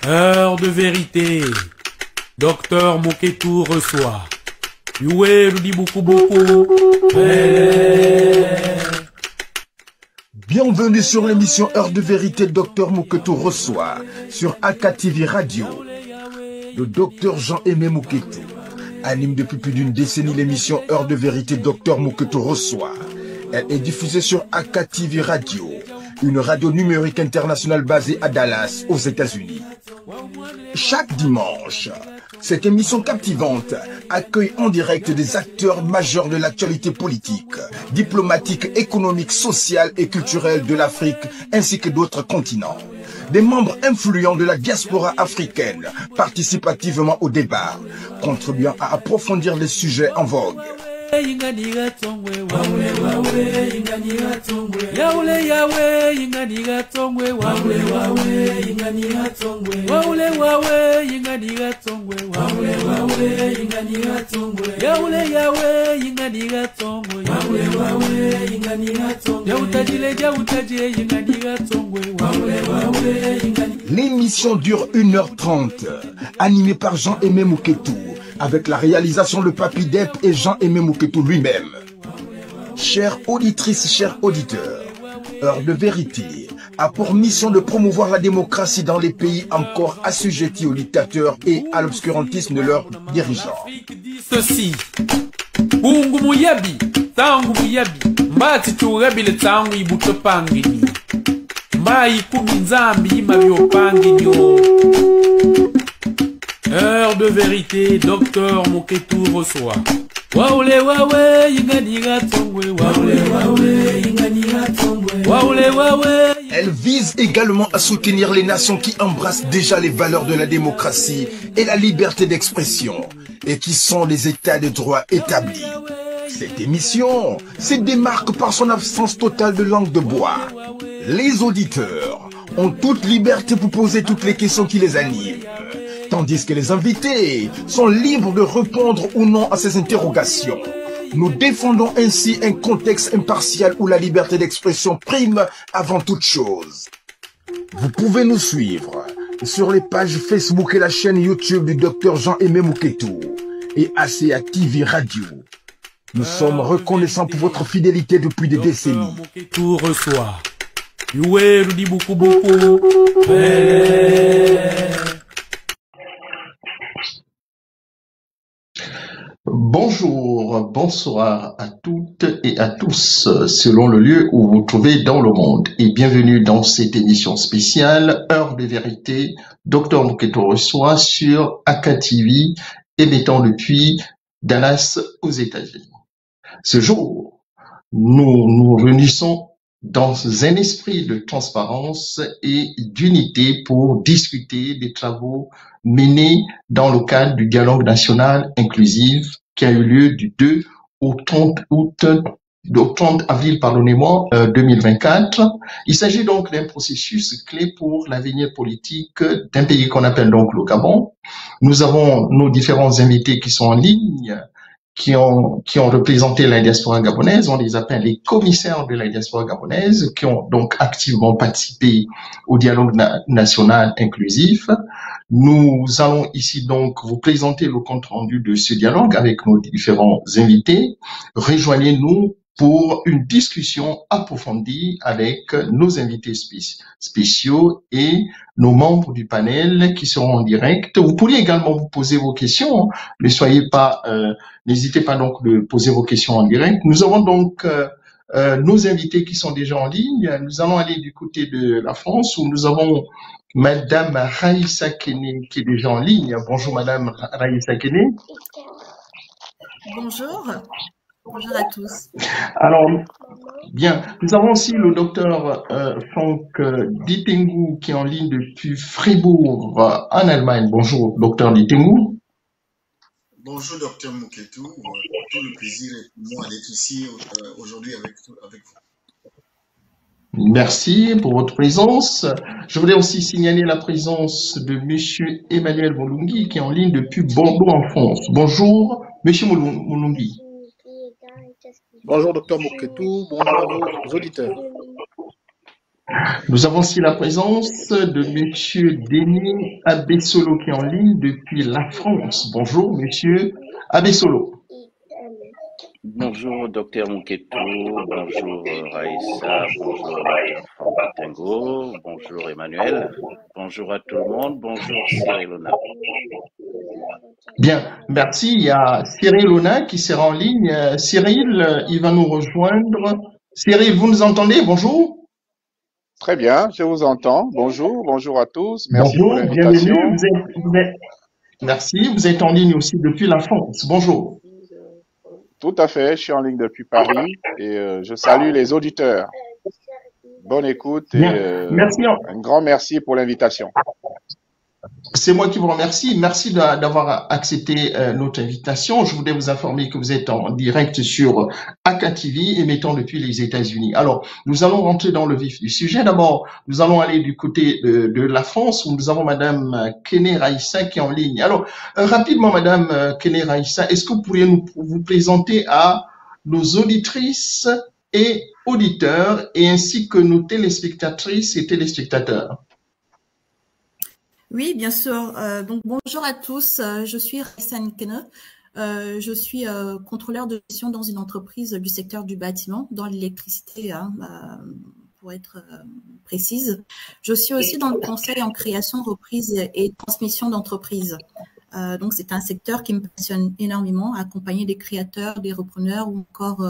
Heure de vérité. Docteur Moketou reçoit. Youé nous dit beaucoup. Bienvenue sur l'émission Heure de vérité. Docteur Moketou reçoit sur AKTV Radio. Le docteur Jean-Aimé Moketou anime depuis plus d'une décennie l'émission Heure de vérité. Docteur Moketou reçoit. Elle est diffusée sur AKTV Radio, une radio numérique internationale basée à Dallas, aux États-Unis. Chaque dimanche, cette émission captivante accueille en direct des acteurs majeurs de l'actualité politique, diplomatique, économique, sociale et culturelle de l'Afrique ainsi que d'autres continents. Des membres influents de la diaspora africaine participent activement au débat, contribuant à approfondir les sujets en vogue. L'émission dure 1h30, animée par Jean-Aimé Moketou, avec la réalisation de Papi Dep et Jean-Aimé Moketou lui-même. Chères auditrices, chers auditeurs, Heure de vérité a pour mission de promouvoir la démocratie dans les pays encore assujettis aux dictateurs et à l'obscurantisme de leurs dirigeants. Ceci. Bungu muyabi, tangu muyabi, mbati turebi le tangu ibuto pangini. Mbai kuminzambi mabio pangini. Heure de vérité, docteur Moketou reçoit. Waoule wawe, inganiga tongwe, waoule wawe, inganiga tongwe, waoule wawe. Elle vise également à soutenir les nations qui embrassent déjà les valeurs de la démocratie et la liberté d'expression et qui sont les états de droit établis. Cette émission se démarque par son absence totale de langue de bois. Les auditeurs ont toute liberté pour poser toutes les questions qui les animent, tandis que les invités sont libres de répondre ou non à ces interrogations. Nous défendons ainsi un contexte impartial où la liberté d'expression prime avant toute chose. Vous pouvez nous suivre sur les pages Facebook et la chaîne YouTube du Dr Jean-Aimé Moketou et AKTV Radio. Nous sommes reconnaissants pour votre fidélité depuis des décennies. Moketou reçoit. Youé nous dit beaucoup. Bonjour, bonsoir à toutes et à tous, selon le lieu où vous vous trouvez dans le monde, et bienvenue dans cette émission spéciale Heure de vérité. Dr Moketou reçoit sur AKTV, émettant depuis Dallas aux États-Unis. Ce jour, nous nous réunissons dans un esprit de transparence et d'unité pour discuter des travaux menés dans le cadre du dialogue national inclusif qui a eu lieu du 2 au 30 avril, 2024. Il s'agit donc d'un processus clé pour l'avenir politique d'un pays qu'on appelle donc le Gabon. Nous avons nos différents invités qui sont en ligne, qui ont représenté la diaspora gabonaise. On les appelle les commissaires de la diaspora gabonaise, qui ont donc activement participé au dialogue national inclusif. Nous allons ici donc vous présenter le compte rendu de ce dialogue avec nos différents invités. Rejoignez-nous pour une discussion approfondie avec nos invités spéciaux et nos membres du panel qui seront en direct. Vous pourriez également vous poser vos questions. N'hésitez pas donc de poser vos questions en direct. Nous avons donc nos invités qui sont déjà en ligne. Nous allons aller du côté de la France où nous avons Madame Raïssa Kene qui est déjà en ligne. Bonjour Madame Raïssa Kene. Bonjour. Bonjour à tous. Alors, bien, nous avons aussi le docteur Franck Ditengu qui est en ligne depuis Fribourg, en Allemagne. Bonjour, docteur Ditengu. Bonjour, docteur Moketou. Tout le plaisir est pour moi d'être ici aujourd'hui avec vous. Merci pour votre présence. Je voulais aussi signaler la présence de monsieur Emmanuel Moulungi qui est en ligne depuis Bordeaux en France. Bonjour, monsieur Moulungi. Bonjour, docteur Moketou. Bonjour à vos auditeurs. Nous avons aussi la présence de Monsieur Denis Abessolo qui est en ligne depuis la France. Bonjour, Monsieur Abessolo. Bonjour Docteur Muketu, bonjour Raïssa, bonjour Dr Franck Tengo, bonjour Emmanuel, bonjour à tout le monde, bonjour Cyril Lona. Bien, merci. Il y a Cyril Lona qui sera en ligne. Cyril, il va nous rejoindre. Cyril, vous nous entendez? Bonjour. Très bien, je vous entends. Bonjour à tous. Merci pour Bonjour, l'invitation. bienvenue. Merci, vous êtes en ligne aussi depuis la France. Bonjour. Tout à fait, je suis en ligne depuis Paris et je salue les auditeurs. Bonne écoute et merci. Un grand merci pour l'invitation. C'est moi qui vous remercie. Merci d'avoir accepté notre invitation. Je voulais vous informer que vous êtes en direct sur Aka TV, émettant depuis les États-Unis. Alors, nous allons rentrer dans le vif du sujet. D'abord, nous allons aller du côté de la France où nous avons Madame Kene Raïssa qui est en ligne. Alors, rapidement, Madame Kene Raïssa, est-ce que vous pourriez vous présenter à nos auditrices et auditeurs et ainsi que nos téléspectatrices et téléspectateurs? Oui, bien sûr. Donc, bonjour à tous. Je suis Raïssa Nkene. Je suis contrôleur de gestion dans une entreprise du secteur du bâtiment, dans l'électricité, pour être précise. Je suis aussi dans le conseil en création, reprise et transmission d'entreprises. Donc, c'est un secteur qui me passionne énormément, accompagner des créateurs, des repreneurs ou encore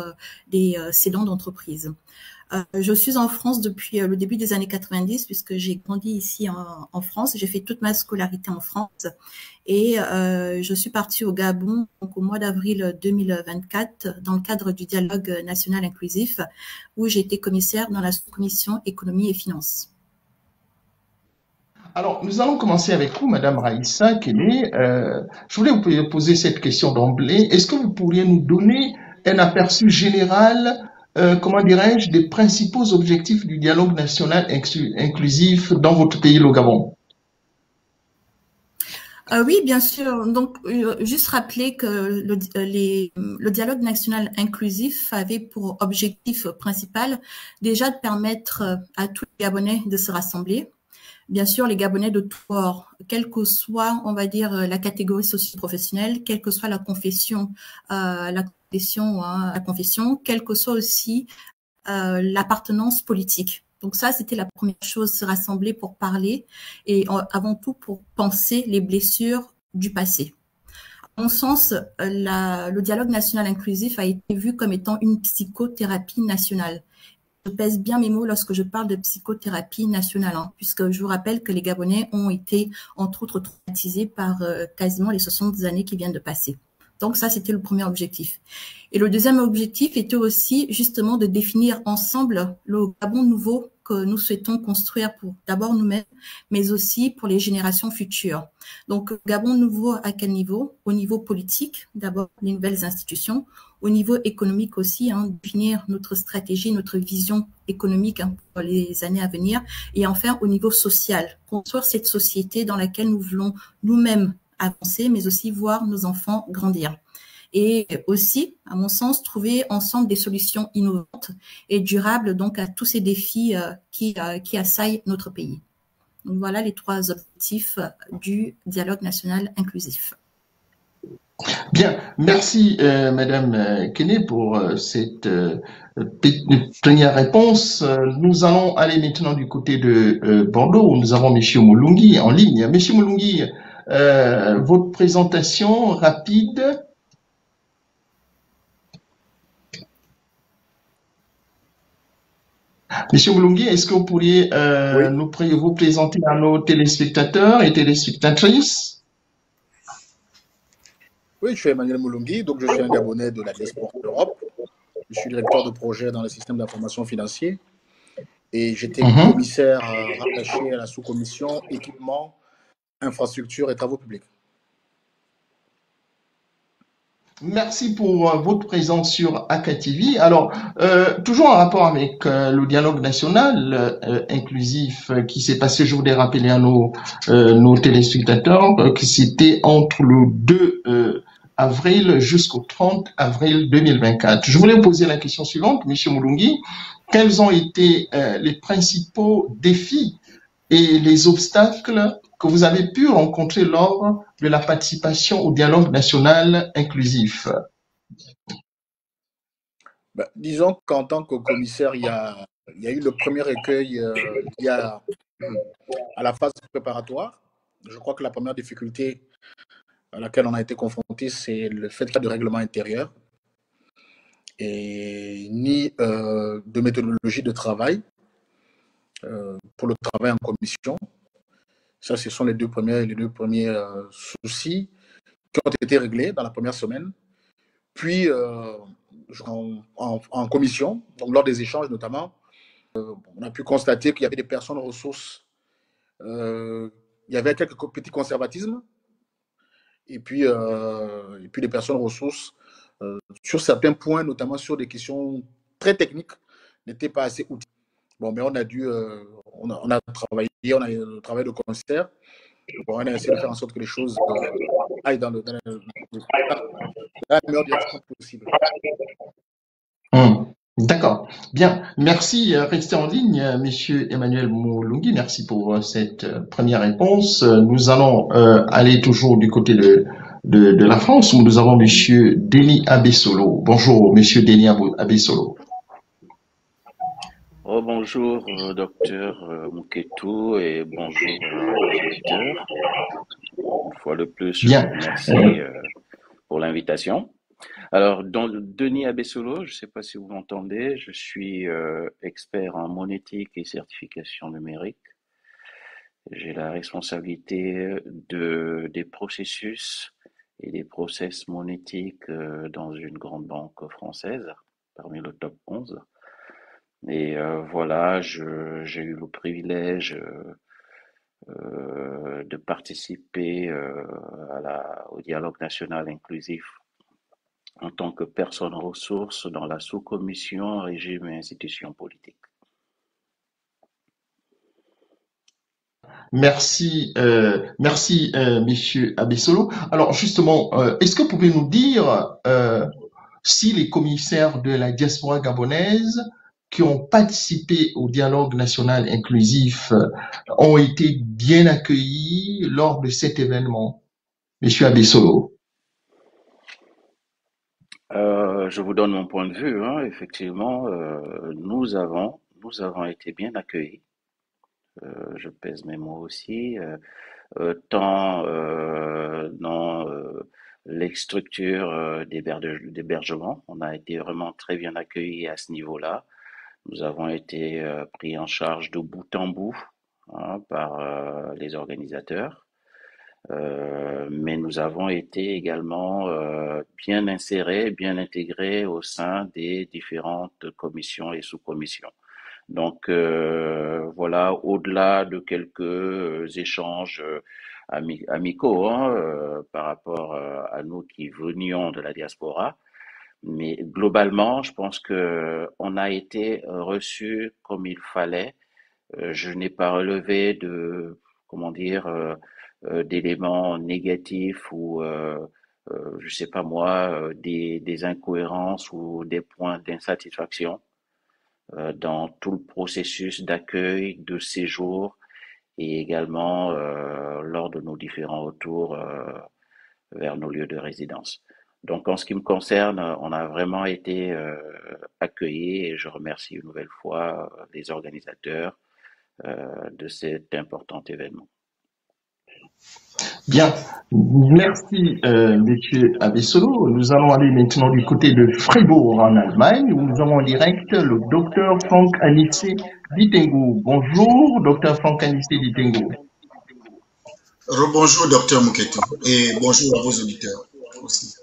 des cédants d'entreprises. Je suis en France depuis le début des années 90 puisque j'ai grandi ici en France. J'ai fait toute ma scolarité en France et je suis partie au Gabon donc, au mois d'avril 2024 dans le cadre du dialogue national inclusif où j'ai été commissaire dans la sous-commission économie et finances. Alors, nous allons commencer avec vous, Madame Raïssa Kene. Je voulais vous poser cette question d'emblée. Est-ce que vous pourriez nous donner un aperçu général comment dirais-je, des principaux objectifs du dialogue national inclusif dans votre pays, le Gabon? Oui, bien sûr. Donc, juste rappeler que le dialogue national inclusif avait pour objectif principal déjà de permettre à tous les Gabonais de se rassembler. Bien sûr, les Gabonais de tout bord, quelle que soit, on va dire, la catégorie socio-professionnelle, quelle que soit la confession, quelle que soit aussi l'appartenance politique. Donc ça, c'était la première chose, se rassembler pour parler et avant tout pour penser les blessures du passé. À mon sens, le dialogue national inclusif a été vu comme étant une psychothérapie nationale. Je pèse bien mes mots lorsque je parle de psychothérapie nationale, puisque je vous rappelle que les Gabonais ont été, entre autres, traumatisés par quasiment les 60 années qui viennent de passer. Donc ça, c'était le premier objectif. Et le deuxième objectif était aussi justement de définir ensemble le Gabon nouveau que nous souhaitons construire pour d'abord nous-mêmes, mais aussi pour les générations futures. Donc, Gabon nouveau à quel niveau? Au niveau politique, d'abord les nouvelles institutions, au niveau économique aussi, définir notre stratégie, notre vision économique pour les années à venir, et enfin au niveau social, construire cette société dans laquelle nous voulons nous-mêmes avancer, mais aussi voir nos enfants grandir. Et aussi, à mon sens, trouver ensemble des solutions innovantes et durables donc à tous ces défis qui assaillent notre pays. Donc voilà les trois objectifs du dialogue national inclusif. Bien, merci Madame Kene pour cette première réponse. Nous allons aller maintenant du côté de Bordeaux où nous avons Monsieur Moulungi en ligne. Monsieur Moulungi, votre présentation rapide. Monsieur Moulungi, est-ce que vous pourriez vous présenter à nos téléspectateurs et téléspectatrices? Oui, je suis Emmanuel Moulungi, donc je suis un Gabonais de la diaspora d'Europe. Je suis directeur de projet dans le système d'information financier et j'étais commissaire rattaché à la sous-commission équipement, infrastructure et travaux publics. Merci pour votre présence sur Aka TV. Alors, toujours en rapport avec le dialogue national inclusif qui s'est passé, je voudrais rappeler à nos téléspectateurs que c'était entre le 2 avril jusqu'au 30 avril 2024. Je voulais vous poser la question suivante, M. Mulungi. Quels ont été les principaux défis et les obstacles que vous avez pu rencontrer lors de la participation au dialogue national inclusif? Disons qu'en tant que commissaire, il y a eu le premier recueil lié à la phase préparatoire. Je crois que la première difficulté à laquelle on a été confronté, c'est le fait qu'il y a de règlement intérieur et ni de méthodologie de travail pour le travail en commission. Ça, ce sont les deux premiers soucis qui ont été réglés dans la première semaine. Puis, en commission, donc lors des échanges notamment, on a pu constater qu'il y avait des personnes ressources. Il y avait quelques petits conservatismes et puis des personnes ressources sur certains points, notamment sur des questions très techniques, n'étaient pas assez outillés. Bon, mais on a travaillé, on a eu le travail de concert. Bon, on a essayé de faire en sorte que les choses aillent dans la meilleure direction possible. D'accord. Bien. Merci. Restez en ligne, Monsieur Emmanuel Mulungi. Merci pour cette première réponse. Nous allons aller toujours du côté de la France où nous avons Monsieur Denis Abessolo. Bonjour, Monsieur Denis Abessolo. Oh, bonjour, docteur Muketu, et bonjour aux auditeurs. Une fois de plus, je vous remercie pour l'invitation. Alors, Denis Abessolo, je ne sais pas si vous m'entendez, je suis expert en monétique et certification numérique. J'ai la responsabilité des processus et des process monétiques dans une grande banque française, parmi le top 11. Et voilà, j'ai eu le privilège de participer au dialogue national inclusif en tant que personne ressource dans la sous-commission régime et institutions politiques. Merci, Monsieur Abessolo. Alors justement, est-ce que vous pouvez nous dire si les commissaires de la diaspora gabonaise qui ont participé au dialogue national inclusif ont été bien accueillis lors de cet événement? Monsieur Abessolo. Je vous donne mon point de vue. Effectivement, nous avons été bien accueillis. Je pèse mes mots aussi. Tant dans les structures d'hébergement, on a été vraiment très bien accueillis à ce niveau-là. Nous avons été pris en charge de bout en bout par les organisateurs. Mais nous avons été également bien insérés, bien intégrés au sein des différentes commissions et sous-commissions. Donc voilà, au-delà de quelques échanges amicaux par rapport à nous qui venions de la diaspora, mais globalement, je pense que on a été reçus comme il fallait. Je n'ai pas relevé d'éléments négatifs ou je sais pas moi, des incohérences ou des points d'insatisfaction dans tout le processus d'accueil, de séjour et également lors de nos différents retours vers nos lieux de résidence. Donc en ce qui me concerne, on a vraiment été accueillis et je remercie une nouvelle fois les organisateurs de cet important événement. Bien, merci Monsieur Abessolo. Nous allons aller maintenant du côté de Fribourg en Allemagne où nous avons en direct le docteur Franck Anissé Ditengo. Bonjour, docteur Franck Anissé Ditengo. Rebonjour, docteur Muketu, et bonjour à vos auditeurs aussi.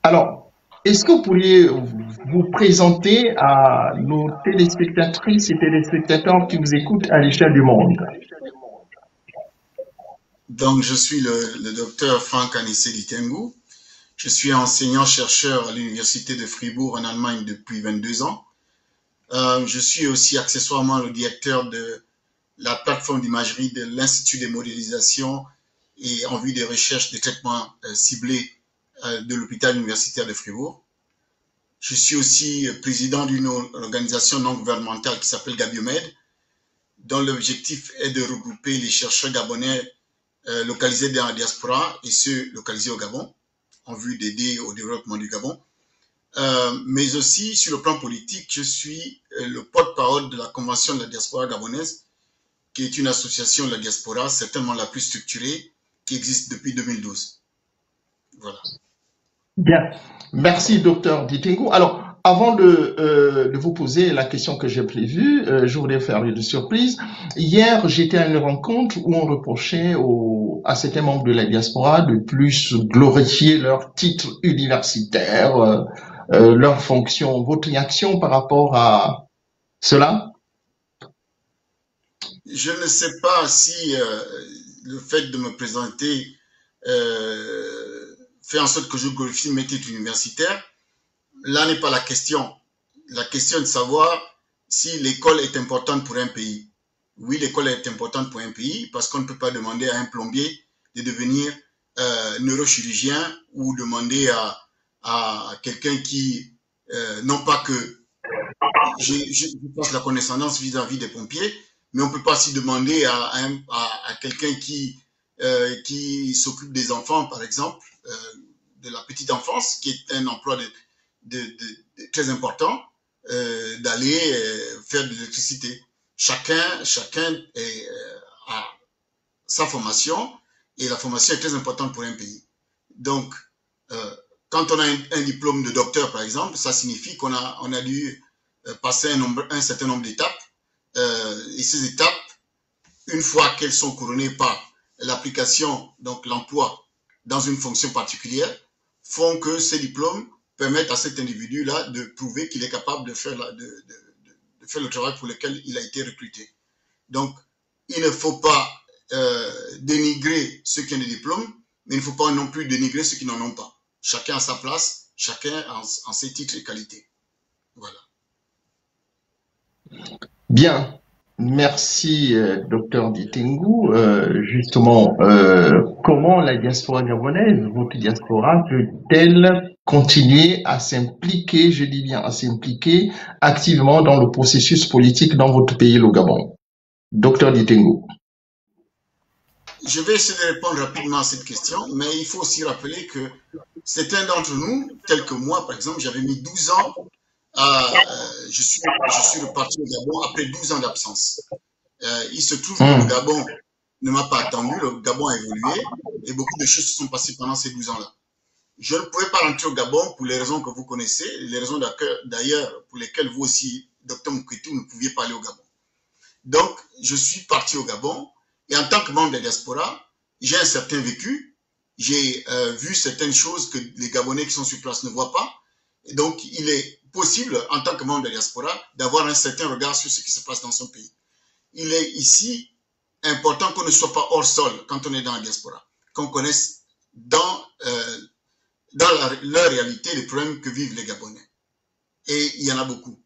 Alors, est-ce que vous pourriez vous présenter à nos téléspectatrices et téléspectateurs qui vous écoutent à l'échelle du monde? Donc, je suis le docteur Franck Anissé Ditengo. Je suis enseignant-chercheur à l'Université de Fribourg en Allemagne depuis 22 ans. Je suis aussi accessoirement le directeur de la plateforme d'imagerie de l'Institut de modélisation et en vue des recherches des traitements ciblés de l'hôpital universitaire de Fribourg. Je suis aussi président d'une organisation non gouvernementale qui s'appelle Gabiomed, dont l'objectif est de regrouper les chercheurs gabonais localisés dans la diaspora et ceux localisés au Gabon, en vue d'aider au développement du Gabon. Mais aussi, sur le plan politique, je suis le porte-parole de la Convention de la diaspora gabonaise, qui est une association de la diaspora, certainement la plus structurée, qui existe depuis 2012. Voilà. Bien. Merci, docteur Ditingo. Alors, avant de vous poser la question que j'ai prévue, je voudrais faire une surprise. Hier, j'étais à une rencontre où on reprochait à certains membres de la diaspora de plus glorifier leur titre universitaire, leur fonction. Votre réaction par rapport à cela? Je ne sais pas si le fait de me présenter fait en sorte que je glorifie mes titres universitaires. Là n'est pas la question. La question est de savoir si l'école est importante pour un pays. Oui, l'école est importante pour un pays parce qu'on ne peut pas demander à un plombier de devenir neurochirurgien ou demander à quelqu'un qui, non pas que je pense la condescendance vis-à-vis des pompiers, mais on ne peut pas s'y demander à quelqu'un qui s'occupe des enfants, par exemple, de la petite enfance, qui est un emploi très important, d'aller faire de l'électricité. Chacun a sa formation et la formation est très importante pour un pays. Donc, quand on a un diplôme de docteur, par exemple, ça signifie qu'on a dû passer un certain nombre d'étapes. Et ces étapes, une fois qu'elles sont couronnées par l'application, donc l'emploi dans une fonction particulière, font que ces diplômes permettent à cet individu-là de prouver qu'il est capable de faire le travail pour lequel il a été recruté. Donc, il ne faut pas dénigrer ceux qui ont des diplômes, mais il ne faut pas non plus dénigrer ceux qui n'en ont pas. Chacun a sa place, chacun en ses titres et qualités. Voilà. Bien, merci docteur Ditingo. Justement, comment la diaspora gabonaise, votre diaspora, peut-elle continuer à s'impliquer, je dis bien à s'impliquer activement dans le processus politique dans votre pays, le Gabon? Docteur Ditingo. Je vais essayer de répondre rapidement à cette question, mais il faut aussi rappeler que certains d'entre nous, tels que moi par exemple, j'avais mis 12 ans je suis reparti au Gabon après 12 ans d'absence. Il se trouve que le Gabon ne m'a pas attendu, le Gabon a évolué et beaucoup de choses se sont passées pendant ces 12 ans-là. Je ne pouvais pas rentrer au Gabon pour les raisons que vous connaissez, les raisons d'ailleurs pour lesquelles vous aussi, Dr Mouketou, ne pouviez pas aller au Gabon. Donc, je suis parti au Gabon et en tant que membre de la diaspora, j'ai un certain vécu, j'ai vu certaines choses que les Gabonais qui sont sur place ne voient pas. Et donc, il est possible, en tant que membre de la diaspora, d'avoir un certain regard sur ce qui se passe dans son pays. Il est ici important qu'on ne soit pas hors sol quand on est dans la diaspora, qu'on connaisse dans leur réalité les problèmes que vivent les Gabonais. Et il y en a beaucoup.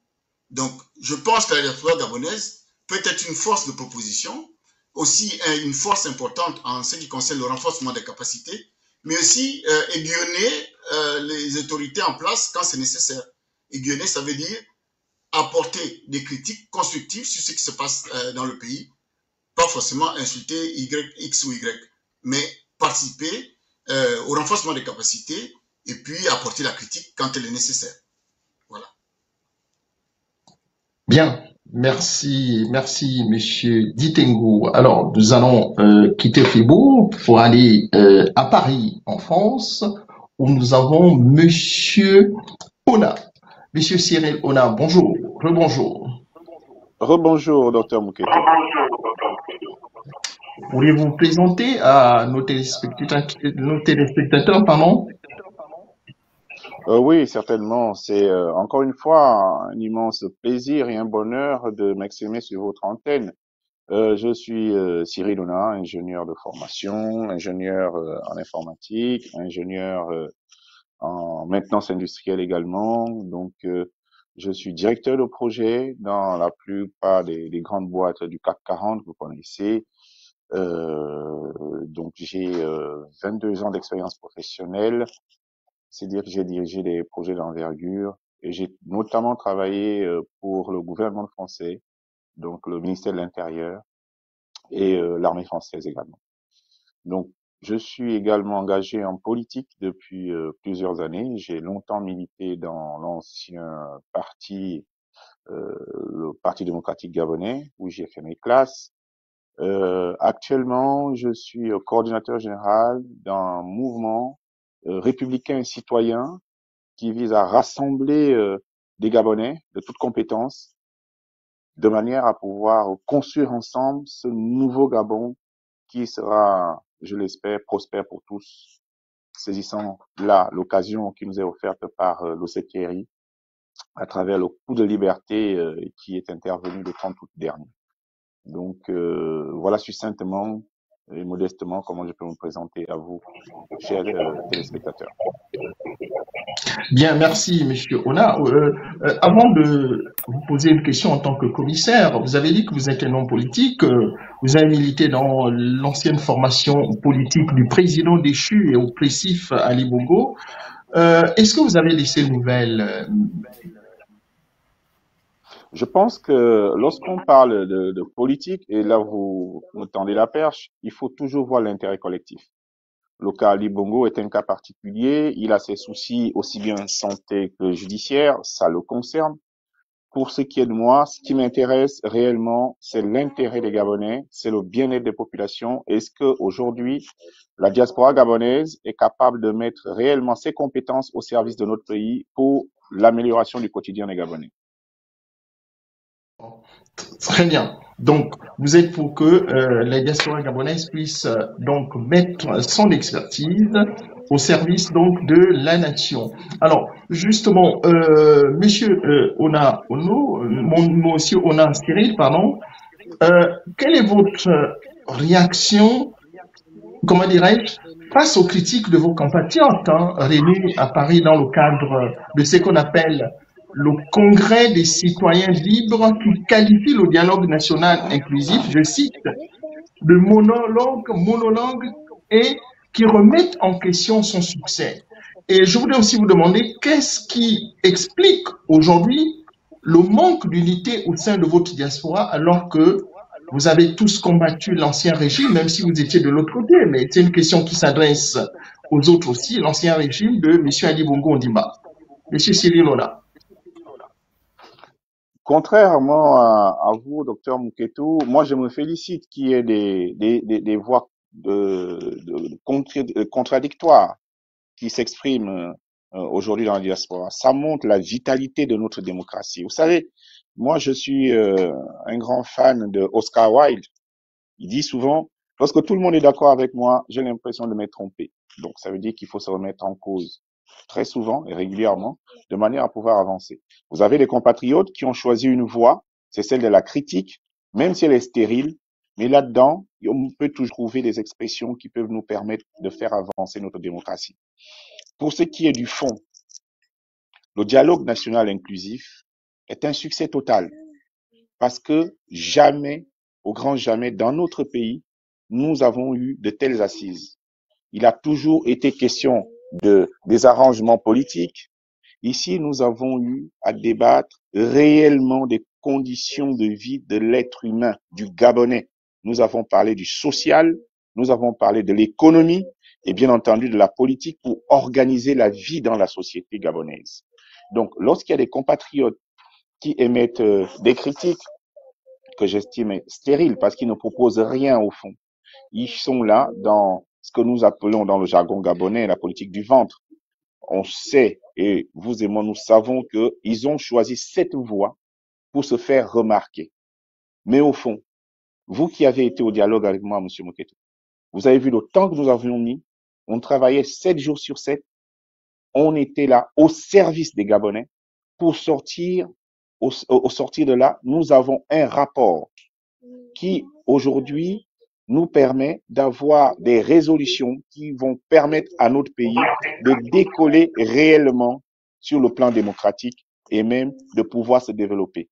Donc, je pense que la diaspora gabonaise peut être une force de proposition, aussi une force importante en ce qui concerne le renforcement des capacités, mais aussi aiguillonner les autorités en place quand c'est nécessaire. Aiguillonner, ça veut dire apporter des critiques constructives sur ce qui se passe dans le pays, pas forcément insulter X ou Y, mais participer au renforcement des capacités et puis apporter la critique quand elle est nécessaire. Voilà. Bien. Merci, monsieur Ditingo. Alors, nous allons quitter Fribourg pour aller à Paris, en France, où nous avons monsieur Ona. Monsieur Cyril Ona, bonjour. Rebonjour. Rebonjour, docteur Mouketou. Pourriez-vous vous présenter à nos téléspectateurs, pardon? Oui, certainement. C'est encore une fois un immense plaisir et un bonheur de m'exprimer sur votre antenne. Je suis Cyril Ona, ingénieur de formation, ingénieur en informatique, ingénieur en maintenance industrielle également. Donc, je suis directeur de projet dans la plupart des grandes boîtes du CAC 40 que vous connaissez. Donc j'ai 22 ans d'expérience professionnelle, c'est-à-dire que j'ai dirigé des projets d'envergure et j'ai notamment travaillé pour le gouvernement français, donc le ministère de l'Intérieur et l'armée française également. Donc je suis également engagé en politique depuis plusieurs années. J'ai longtemps milité dans l'ancien parti, le Parti démocratique gabonais, où j'ai fait mes classes. Actuellement, je suis coordinateur général d'un mouvement républicain et citoyen qui vise à rassembler des Gabonais de toutes compétences de manière à pouvoir construire ensemble ce nouveau Gabon qui sera, je l'espère, prospère pour tous, saisissant là l'occasion qui nous est offerte par l'OCTRI à travers le coup de liberté qui est intervenu le 30 août dernier. Donc voilà succinctement et modestement comment je peux me présenter à vous, chers téléspectateurs. Bien, merci, Monsieur Ona. Avant de vous poser une question en tant que commissaire, vous avez dit que vous êtes un homme politique, vous avez milité dans l'ancienne formation politique du président déchu et oppressif Ali Bongo. Est-ce que vous avez laissé une nouvelle? Je pense que lorsqu'on parle de politique, et là vous me tendez la perche, il faut toujours voir l'intérêt collectif. Le cas Ali Bongo est un cas particulier, il a ses soucis aussi bien santé que judiciaire, ça le concerne. Pour ce qui est de moi, ce qui m'intéresse réellement, c'est l'intérêt des Gabonais, c'est le bien-être des populations. Est-ce que aujourd'hui, la diaspora gabonaise est capable de mettre réellement ses compétences au service de notre pays pour l'amélioration du quotidien des Gabonais? Très bien. Donc, vous êtes pour que la diaspora gabonaise puisse donc mettre son expertise au service donc de la nation. Alors, justement, Monsieur Ona Ono, Monsieur Ona Cyril, pardon, quelle est votre réaction, comment dirais-je, face aux critiques de vos compatriotes réunis à Paris dans le cadre de ce qu'on appelle le Congrès des citoyens libres qui qualifie le dialogue national inclusif, je cite, de monologue et qui remettent en question son succès. Et je voudrais aussi vous demander qu'est-ce qui explique aujourd'hui le manque d'unité au sein de votre diaspora alors que vous avez tous combattu l'ancien régime, même si vous étiez de l'autre côté, mais c'est une question qui s'adresse aux autres aussi, l'ancien régime de M. Ali Bongo Ondimba. M. Cyril Ona. Contrairement à vous, docteur Mouketou, moi je me félicite qu'il y ait des voix contradictoires qui s'expriment aujourd'hui dans la diaspora. Ça montre la vitalité de notre démocratie. Vous savez, moi je suis un grand fan de Oscar Wilde. Il dit souvent, lorsque tout le monde est d'accord avec moi, j'ai l'impression de m'être trompé. Donc ça veut dire qu'il faut se remettre en cause très souvent et régulièrement, de manière à pouvoir avancer. Vous avez des compatriotes qui ont choisi une voie, c'est celle de la critique, même si elle est stérile, mais là-dedans, on peut toujours trouver des expressions qui peuvent nous permettre de faire avancer notre démocratie. Pour ce qui est du fond, le dialogue national inclusif est un succès total, parce que jamais, au grand jamais, dans notre pays, nous avons eu de telles assises. Il a toujours été question des arrangements politiques. Ici, nous avons eu à débattre réellement des conditions de vie de l'être humain, du Gabonais. Nous avons parlé du social, nous avons parlé de l'économie et bien entendu de la politique pour organiser la vie dans la société gabonaise. Donc, lorsqu'il y a des compatriotes qui émettent des critiques que j'estime stériles parce qu'ils ne proposent rien au fond, ils sont là dans ce que nous appelons dans le jargon gabonais la politique du ventre. On sait, et vous et moi, nous savons qu'ils ont choisi cette voie pour se faire remarquer. Mais au fond, vous qui avez été au dialogue avec moi, Monsieur Mouketou, vous avez vu le temps que nous avions mis. On travaillait 7 jours sur 7. On était là au service des Gabonais pour sortir. Au sortir de là, nous avons un rapport qui, aujourd'hui, nous permet d'avoir des résolutions qui vont permettre à notre pays de décoller réellement sur le plan démocratique et même de pouvoir se développer.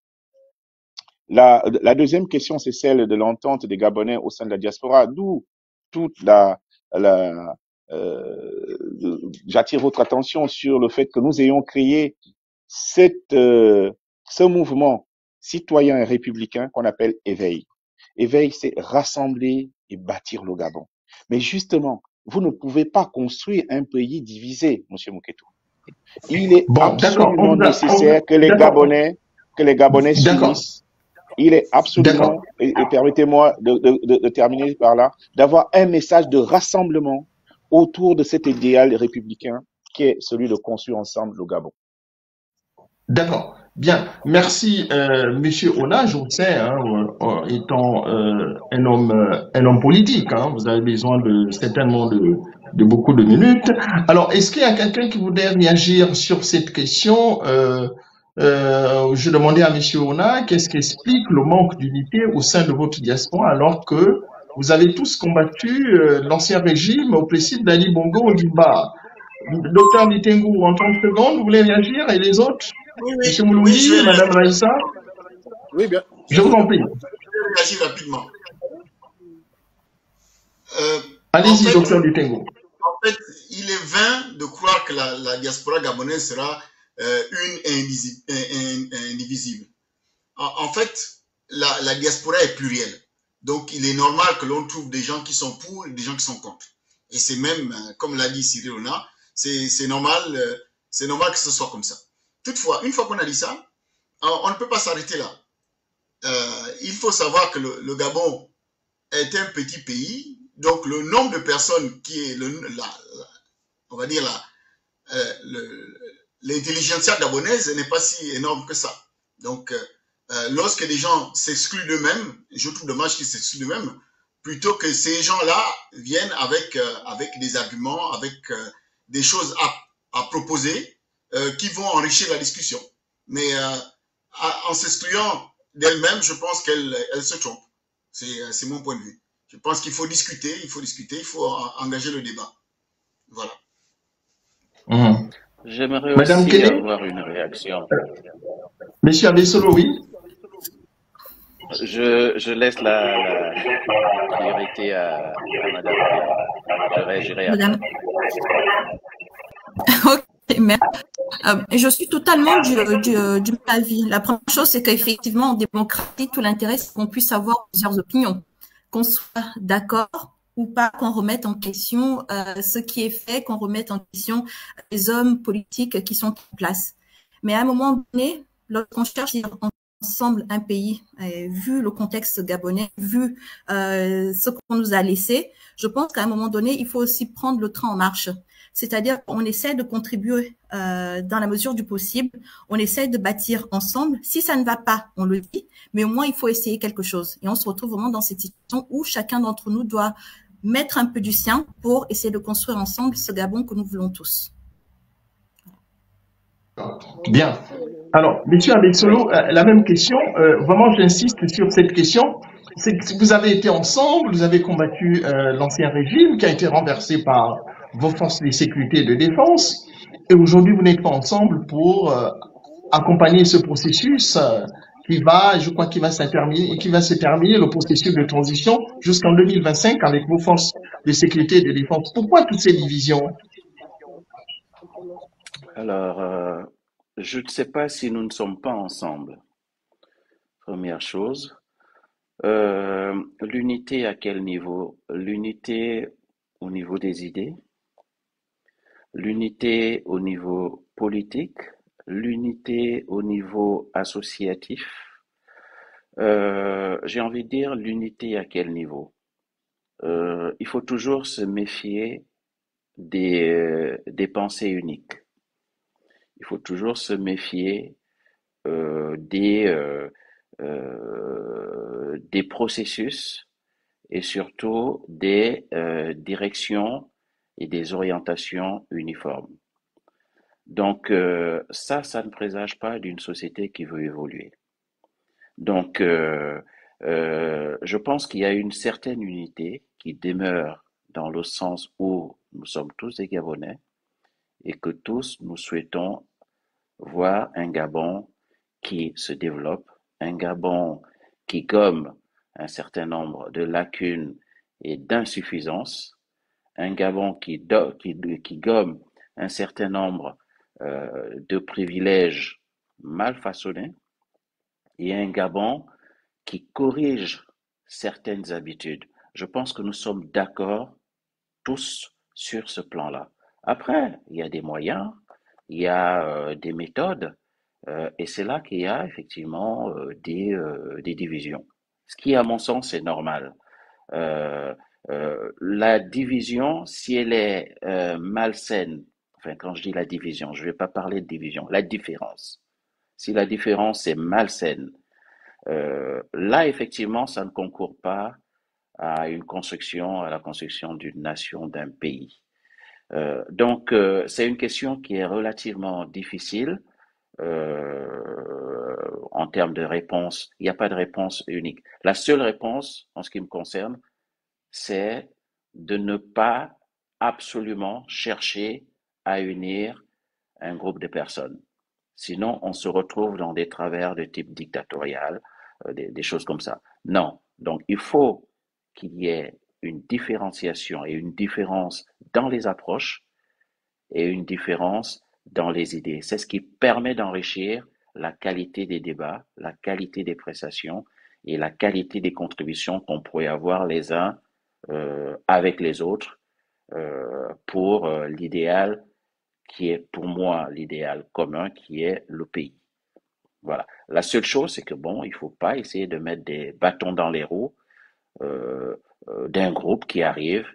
la deuxième question, c'est celle de l'entente des Gabonais au sein de la diaspora, d'où toute la j'attire votre attention sur le fait que nous ayons créé ce mouvement citoyen et républicain qu'on appelle Éveil. Éveil, c'est rassembler et bâtir le Gabon. Mais justement, vous ne pouvez pas construire un pays divisé, Monsieur Mouketou. Il est absolument nécessaire que les Gabonais s'unissent. Il est absolument, et permettez-moi de terminer par là, d'avoir un message de rassemblement autour de cet idéal républicain qui est celui de construire ensemble le Gabon. D'accord. Bien. Merci, Monsieur Ona. Je vous sais, hein, étant un homme politique, hein, vous avez besoin certainement de beaucoup de minutes. Alors, est-ce qu'il y a quelqu'un qui voudrait réagir sur cette question? Je demandais à Monsieur Ona qu'est-ce qui explique le manque d'unité au sein de votre diaspora alors que vous avez tous combattu l'ancien régime au principe d'Ali Bongo Ondimba. Docteur Nitengu, en 30 secondes, vous voulez réagir et les autres? Oui, Monsieur Mouloudi, Madame Raïssa? Oui, bien. Je vous en prie. Je vais réagir rapidement. Allez-y, docteur Nitengu. En fait, il est vain de croire que la diaspora gabonaise sera une et indivisible. En fait, la diaspora est plurielle. Donc, il est normal que l'on trouve des gens qui sont pour et des gens qui sont contre. Et c'est même, comme l'a dit Cyril Ona, c'est normal que ce soit comme ça. Toutefois, une fois qu'on a dit ça, on ne peut pas s'arrêter là. Il faut savoir que le Gabon est un petit pays, donc le nombre de personnes qui est, on va dire, l'intelligentsia gabonaise n'est pas si énorme que ça. Donc, lorsque des gens s'excluent d'eux-mêmes, je trouve dommage qu'ils s'excluent d'eux-mêmes, plutôt que ces gens-là viennent avec des arguments, avec des choses à proposer qui vont enrichir la discussion. Mais en s'excluant d'elle-même, je pense qu'elle se trompe. C'est mon point de vue. Je pense qu'il faut discuter, il faut engager le débat. Voilà. J'aimerais aussi avoir une réaction. Monsieur Abessolo, oui. Je laisse la priorité à Madame. Je réagirai à Madame. Ok, merci. Je suis totalement du même avis. La première chose, c'est qu'effectivement, en démocratie, tout l'intérêt, c'est qu'on puisse avoir plusieurs opinions, qu'on soit d'accord ou pas, qu'on remette en question ce qui est fait, qu'on remette en question les hommes politiques qui sont en place. Mais à un moment donné, lorsqu'on cherche ensemble un pays, vu le contexte gabonais, vu ce qu'on nous a laissé, je pense qu'à un moment donné, il faut aussi prendre le train en marche. C'est-à-dire qu'on essaie de contribuer dans la mesure du possible, on essaie de bâtir ensemble. Si ça ne va pas, on le dit, mais au moins il faut essayer quelque chose. Et on se retrouve vraiment dans cette situation où chacun d'entre nous doit mettre un peu du sien pour essayer de construire ensemble ce Gabon que nous voulons tous. Bien. Alors, Monsieur Abessolo, la même question. Vraiment, j'insiste sur cette question. C'est que vous avez été ensemble, vous avez combattu l'ancien régime qui a été renversé par vos forces de sécurité et de défense. Et aujourd'hui, vous n'êtes pas ensemble pour accompagner ce processus qui va se terminer le processus de transition jusqu'en 2025 avec vos forces de sécurité et de défense. Pourquoi toutes ces divisions? Alors, je ne sais pas si nous ne sommes pas ensemble. Première chose. L'unité à quel niveau? L'unité au niveau des idées, l'unité au niveau politique, l'unité au niveau associatif. J'ai envie de dire l'unité à quel niveau? Il faut toujours se méfier des pensées uniques. Il faut toujours se méfier des processus et surtout des directions et des orientations uniformes. Donc ça ne présage pas d'une société qui veut évoluer. Donc je pense qu'il y a une certaine unité qui demeure dans le sens où nous sommes tous des Gabonais et que tous nous souhaitons voir un Gabon qui se développe, un Gabon qui gomme un certain nombre de lacunes et d'insuffisances, un Gabon qui gomme un certain nombre de privilèges mal façonnés, et un Gabon qui corrige certaines habitudes. Je pense que nous sommes d'accord tous sur ce plan-là. Après, il y a des moyens, il y a des méthodes, et c'est là qu'il y a effectivement des divisions. Ce qui, à mon sens, est normal. La division, si elle est malsaine, enfin quand je dis la division, je ne vais pas parler de division, la différence. Si la différence est malsaine, là effectivement, ça ne concourt pas à la construction d'une nation, d'un pays. Donc, c'est une question qui est relativement difficile en termes de réponse. Il n'y a pas de réponse unique. La seule réponse, en ce qui me concerne, c'est de ne pas absolument chercher à unir un groupe de personnes. Sinon, on se retrouve dans des travers de type dictatorial, des choses comme ça. Non. Donc, il faut qu'il y ait une différenciation et une différence dans les approches et une différence dans les idées. C'est ce qui permet d'enrichir la qualité des débats, la qualité des prestations et la qualité des contributions qu'on pourrait avoir les uns avec les autres pour l'idéal qui est pour moi l'idéal commun, qui est le pays. Voilà. La seule chose, c'est que bon, il faut pas essayer de mettre des bâtons dans les roues d'un groupe qui arrive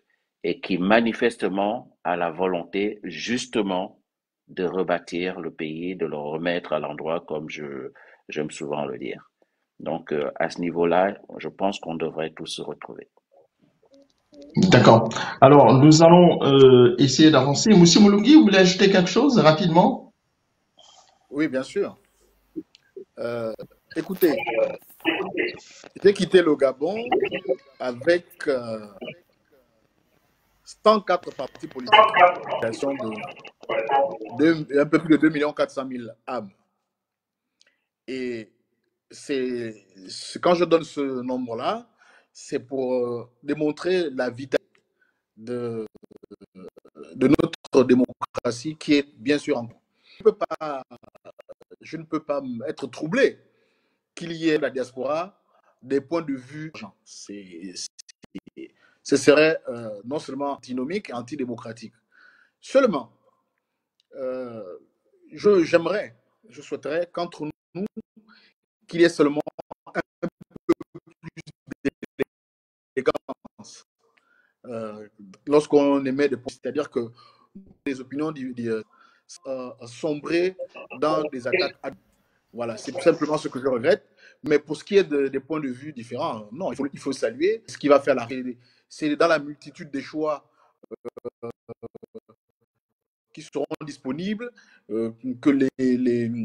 et qui manifestement a la volonté justement de rebâtir le pays, de le remettre à l'endroit comme j'aime souvent le dire. Donc à ce niveau-là, je pense qu'on devrait tous se retrouver. D'accord. Alors, nous allons essayer d'avancer. Monsieur Moulungi, vous voulez ajouter quelque chose rapidement? Oui, bien sûr. Écoutez, j'ai quitté le Gabon avec 104 partis politiques, un peu plus de 2 400 000 âmes. Et quand je donne ce nombre-là, c'est pour démontrer la vitalité de notre démocratie qui est bien sûr en cours. Je ne peux pas être troublé qu'il y ait la diaspora des points de vue. Ce serait non seulement antinomique et antidémocratique. Seulement, je souhaiterais qu'entre nous, qu'il y ait seulement un peu plus d'élégance lorsqu'on émet des points. C'est-à-dire que les opinions sombrer dans des attaques. Voilà, c'est tout simplement ce que je regrette. Mais pour ce qui est des points de vue différents, non, il faut saluer ce qui va faire la réalité. C'est dans la multitude des choix qui seront disponibles que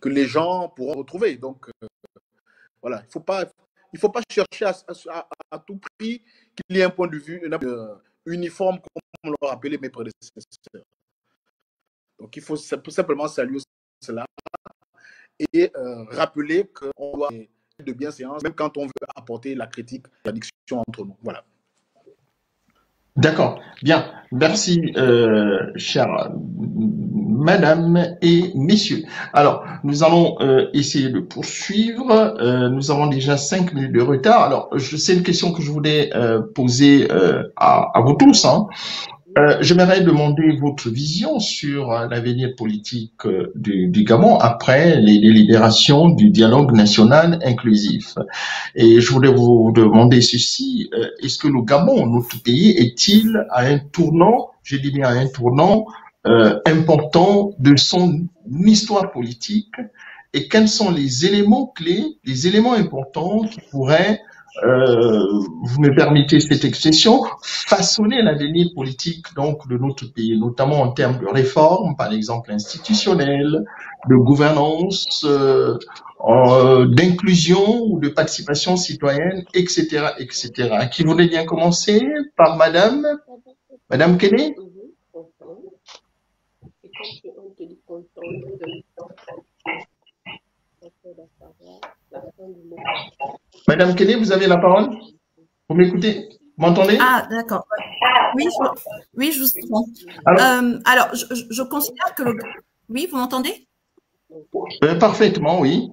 les gens pourront retrouver. Donc, voilà, il ne faut pas chercher à tout prix qu'il y ait un point de vue uniforme, comme l'ont rappelé mes prédécesseurs. Donc, il faut simplement saluer cela et rappeler qu'on doit de bienséance, même quand on veut apporter la critique, la discussion entre nous. Voilà. D'accord. Bien. Merci, chères madame et messieurs. Alors, nous allons essayer de poursuivre. Nous avons déjà 5 minutes de retard. Alors, c'est une question que je voulais poser à vous tous. J'aimerais demander votre vision sur l'avenir politique du Gabon après les délibérations du dialogue national inclusif. Et je voulais vous demander ceci, est-ce que le Gabon, notre pays, est-il à un tournant, je dis bien à un tournant important de son histoire politique, et quels sont les éléments clés, les éléments importants qui pourraient vous me permettez cette expression, façonner l'avenir politique donc de notre pays, notamment en termes de réformes, par exemple institutionnelles, de gouvernance, d'inclusion ou de participation citoyenne, etc., etc. Qui voulait bien commencer par Madame Kenney? Madame Kene, vous avez la parole. Vous m'écoutez? Vous m'entendez? Ah, d'accord. Oui, je vous entends. Alors, je considère que Oui, vous m'entendez? Parfaitement, oui.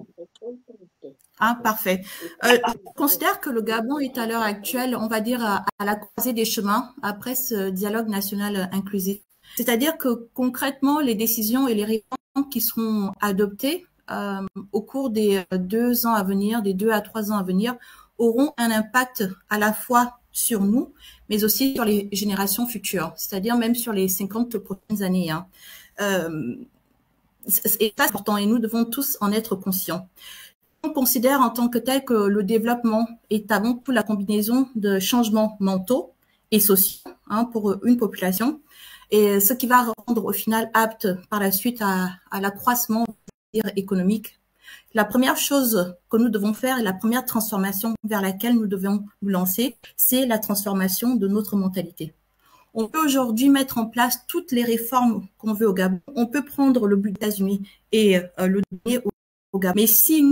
Ah, parfait. Je considère que le Gabon est à l'heure actuelle, on va dire, à la croisée des chemins après ce dialogue national inclusif. C'est-à-dire que concrètement, les décisions et les réformes qui seront adoptées au cours des 2 ans à venir, des 2 à 3 ans à venir, auront un impact à la fois sur nous, mais aussi sur les générations futures, c'est-à-dire même sur les 50 prochaines années. Hein. Et ça, c'est important, et nous devons tous en être conscients. On considère en tant que tel que le développement est avant tout la combinaison de changements mentaux et sociaux pour une population, et ce qui va rendre au final apte par la suite à l'accroissement économique. La première chose que nous devons faire et la première transformation vers laquelle nous devons nous lancer, c'est la transformation de notre mentalité. On peut aujourd'hui mettre en place toutes les réformes qu'on veut au Gabon. On peut prendre le but des États-Unis et le donner au Gabon. Mais si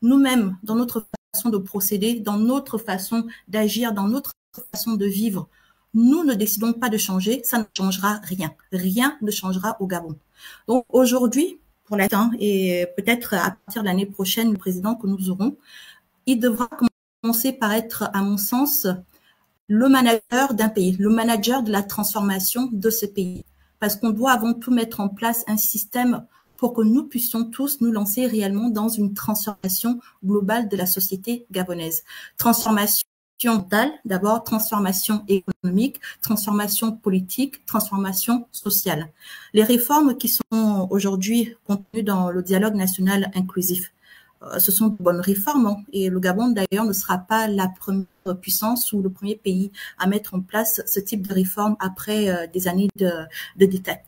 nous-mêmes, dans notre façon de procéder, dans notre façon d'agir, dans notre façon de vivre, nous ne décidons pas de changer, ça ne changera rien. Rien ne changera au Gabon. Donc aujourd'hui, pour l'instant, et peut-être à partir de l'année prochaine, le président que nous aurons, il devra commencer par être, à mon sens, le manager d'un pays, le manager de la transformation de ce pays. Parce qu'on doit avant tout mettre en place un système pour que nous puissions tous nous lancer réellement dans une transformation globale de la société gabonaise. Transformation mentale, d'abord, transformation économique, transformation politique, transformation sociale. Les réformes qui sont aujourd'hui contenues dans le dialogue national inclusif, ce sont de bonnes réformes, et le Gabon d'ailleurs ne sera pas la première puissance ou le premier pays à mettre en place ce type de réforme après des années de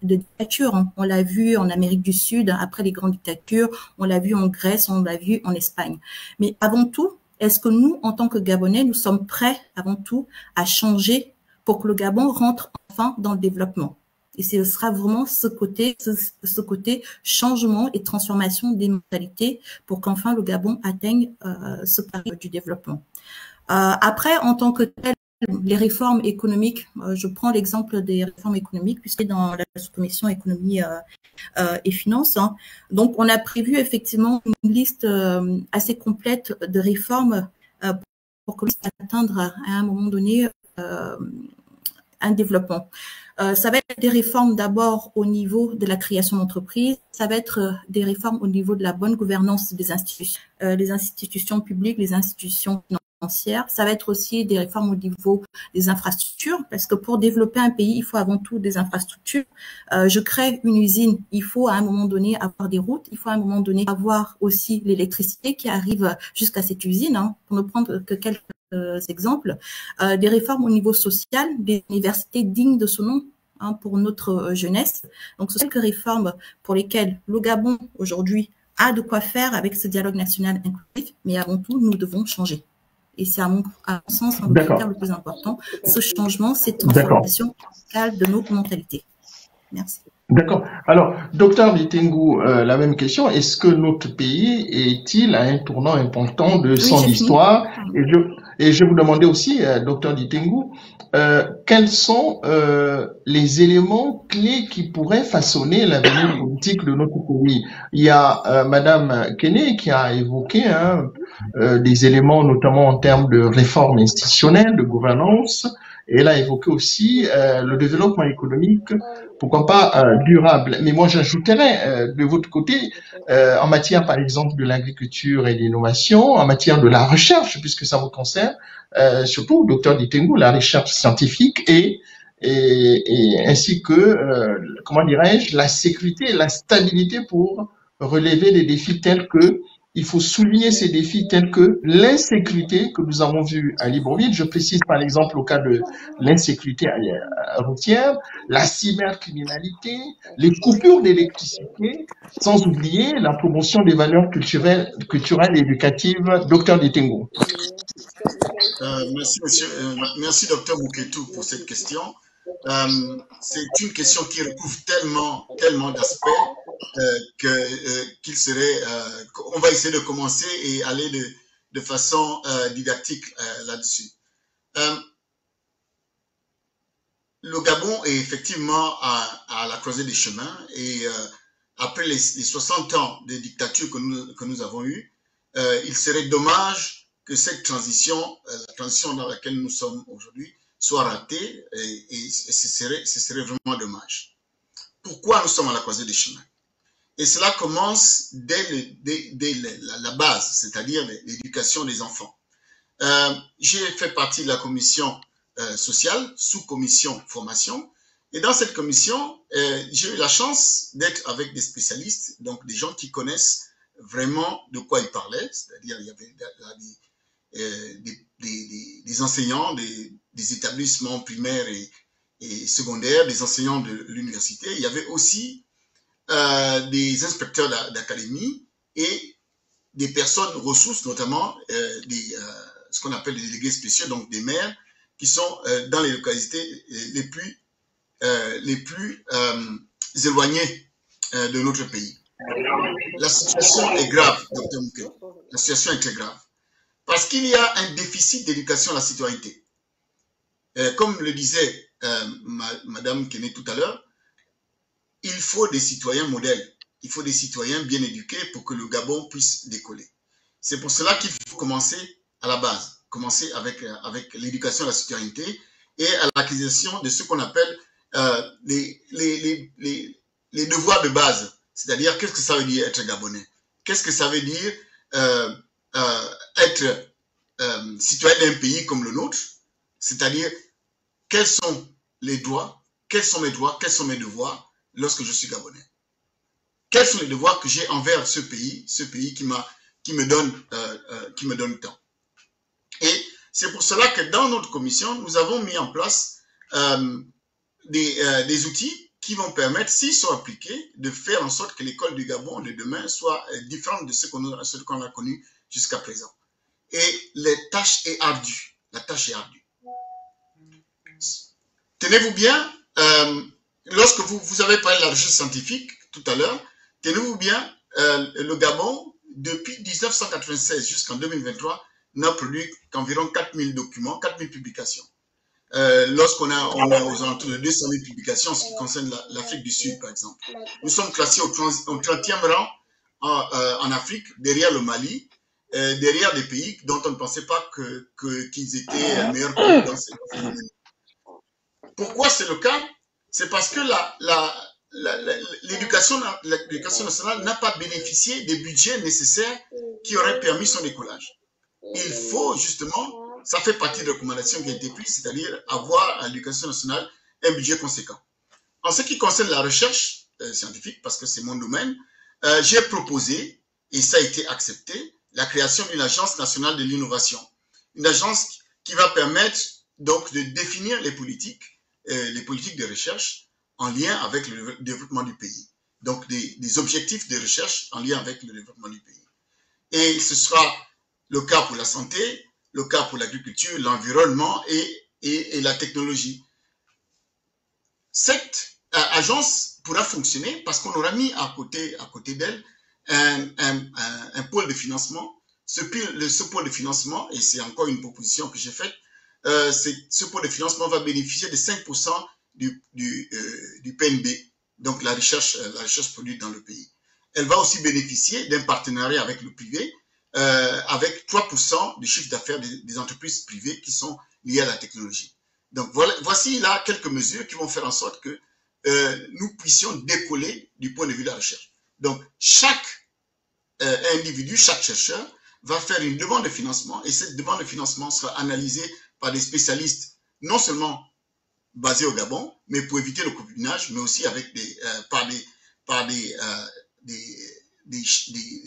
dictature. On l'a vu en Amérique du Sud après les grandes dictatures, on l'a vu en Grèce, on l'a vu en Espagne. Mais avant tout, est-ce que nous, en tant que Gabonais, nous sommes prêts avant tout à changer pour que le Gabon rentre enfin dans le développement? Et ce sera vraiment ce côté changement et transformation des mentalités pour qu'enfin le Gabon atteigne ce pari du développement. Après, en tant que tel, les réformes économiques, je prends l'exemple des réformes économiques puisque dans la sous-commission économie et finances, donc on a prévu effectivement une liste assez complète de réformes pour que l'on puisse atteindre à un moment donné un développement. Ça va être des réformes d'abord au niveau de la création d'entreprises, ça va être des réformes au niveau de la bonne gouvernance des institutions, les institutions publiques, les institutions financières. Ça va être aussi des réformes au niveau des infrastructures, parce que pour développer un pays, il faut avant tout des infrastructures. Je crée une usine, il faut à un moment donné avoir des routes, il faut à un moment donné avoir aussi l'électricité qui arrive jusqu'à cette usine, pour ne prendre que quelques exemples, des réformes au niveau social, des universités dignes de ce nom pour notre jeunesse. Donc, ce sont quelques réformes pour lesquelles le Gabon, aujourd'hui, a de quoi faire avec ce dialogue national inclusif, mais avant tout, nous devons changer. Et c'est à mon sens le critère le plus important, ce changement, cette transformation radicale de nos mentalités. Merci. D'accord. Alors, docteur Ditengu, la même question. Est-ce que notre pays est-il à un tournant important de son histoire? Et je vous demandais aussi, docteur Ditengu, quels sont les éléments clés qui pourraient façonner l'avenir politique de notre pays? Il y a Madame Kene qui a évoqué des éléments notamment en termes de réforme institutionnelle, de gouvernance. Et elle a évoqué aussi le développement économique, pourquoi pas durable. Mais moi, j'ajouterais de votre côté, en matière, par exemple, de l'agriculture et de l'innovation, en matière de la recherche, puisque ça vous concerne, surtout, docteur Ditengu, la recherche scientifique et ainsi que, comment dirais-je, la sécurité et la stabilité pour relever des défis tels que il faut souligner ces défis tels que l'insécurité que nous avons vu à Libreville. Je précise par exemple au cas de l'insécurité routière, la cybercriminalité, les coupures d'électricité, sans oublier la promotion des valeurs culturelles et éducatives. Docteur Ditengu. Merci docteur Mouketou pour cette question. C'est une question qui recouvre tellement d'aspects qu'il serait. On va essayer de commencer et aller de façon didactique là-dessus. Le Gabon est effectivement à la croisée des chemins et après les 60 ans de dictature que nous avons eue, il serait dommage que cette transition, la transition dans laquelle nous sommes aujourd'hui, soit ratée et ce serait vraiment dommage. Pourquoi nous sommes à la croisée des chemins? Et cela commence dès la base, c'est-à-dire l'éducation des enfants. J'ai fait partie de la commission sociale, sous-commission formation, et dans cette commission, j'ai eu la chance d'être avec des spécialistes, donc des gens qui connaissent vraiment de quoi ils parlaient, c'est-à-dire il y avait des enseignants des établissements primaires et secondaires, des enseignants de l'université, il y avait aussi des inspecteurs d'académie et des personnes ressources, notamment ce qu'on appelle les délégués spéciaux, donc des maires, qui sont dans les localités les plus éloignées de notre pays. La situation est grave, Dr Mouké. La situation est très grave. Parce qu'il y a un déficit d'éducation à la citoyenneté. Comme le disait Madame Kene tout à l'heure, il faut des citoyens modèles. Il faut des citoyens bien éduqués pour que le Gabon puisse décoller. C'est pour cela qu'il faut commencer à la base, commencer avec l'éducation à la citoyenneté et à l'acquisition de ce qu'on appelle les devoirs de base. C'est-à-dire, qu'est-ce que ça veut dire être Gabonais? Qu'est-ce que ça veut dire être citoyen d'un pays comme le nôtre? C'est-à-dire, quels sont les droits, quels sont mes droits, quels sont mes devoirs lorsque je suis Gabonais? Quels sont les devoirs que j'ai envers ce pays qui me donne tant? Et c'est pour cela que dans notre commission, nous avons mis en place des outils qui vont permettre, s'ils sont appliqués, de faire en sorte que l'école du Gabon de demain soit différente de ce qu'on a connu jusqu'à présent. Et la tâche est ardue. La tâche est ardue. Tenez-vous bien, lorsque vous avez parlé de la recherche scientifique tout à l'heure, tenez-vous bien, le Gabon, depuis 1996 jusqu'en 2023, n'a produit qu'environ 4000 documents, 4000 publications. Lorsqu'on a aux alentours de 200 000 publications en ce qui concerne l'Afrique du Sud, par exemple. Nous sommes classés au 30e rang en Afrique, derrière le Mali, derrière des pays dont on ne pensait pas qu'ils étaient meilleurs que nous dans ces domaines. Pourquoi c'est le cas? C'est parce que l'éducation nationale n'a pas bénéficié des budgets nécessaires qui auraient permis son décollage. Il faut justement, ça fait partie des recommandations qui ont été prises, c'est-à-dire avoir à l'éducation nationale un budget conséquent. En ce qui concerne la recherche scientifique, parce que c'est mon domaine, j'ai proposé, et ça a été accepté, la création d'une agence nationale de l'innovation. Une agence qui va permettre donc de définir les politiques de recherche en lien avec le développement du pays. Donc des objectifs de recherche en lien avec le développement du pays. Et ce sera le cas pour la santé, le cas pour l'agriculture, l'environnement et la technologie. Cette agence pourra fonctionner parce qu'on aura mis à côté d'elle un pôle de financement. Ce pôle de financement, et c'est encore une proposition que j'ai faite, ce pôle de financement va bénéficier de 5% du PNB, donc la recherche produite dans le pays. Elle va aussi bénéficier d'un partenariat avec le privé, avec 3% du chiffre d'affaires des entreprises privées qui sont liées à la technologie. Donc voici là quelques mesures qui vont faire en sorte que nous puissions décoller du point de vue de la recherche. Donc chaque individu, chaque chercheur va faire une demande de financement et cette demande de financement sera analysée par des spécialistes non seulement basés au Gabon, mais pour éviter le copinage, mais aussi avec par des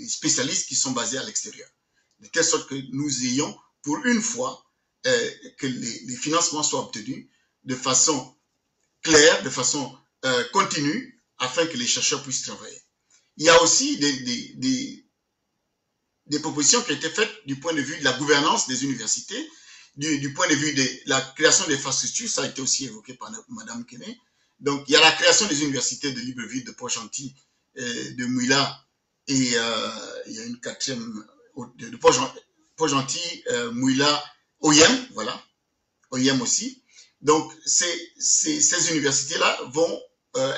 spécialistes qui sont basés à l'extérieur. De telle sorte que nous ayons, pour une fois, que les financements soient obtenus de façon claire, de façon continue, afin que les chercheurs puissent travailler. Il y a aussi des propositions qui ont été faites du point de vue de la gouvernance des universités, du point de vue de la création d'infrastructures, ça a été aussi évoqué par Mme Kene. Donc, il y a la création des universités de Libreville, de Port-Gentil, de Mouila, et il y a une quatrième, de Port-Gentil, Mouila, OIM, voilà, OIM aussi. Donc, ces universités-là vont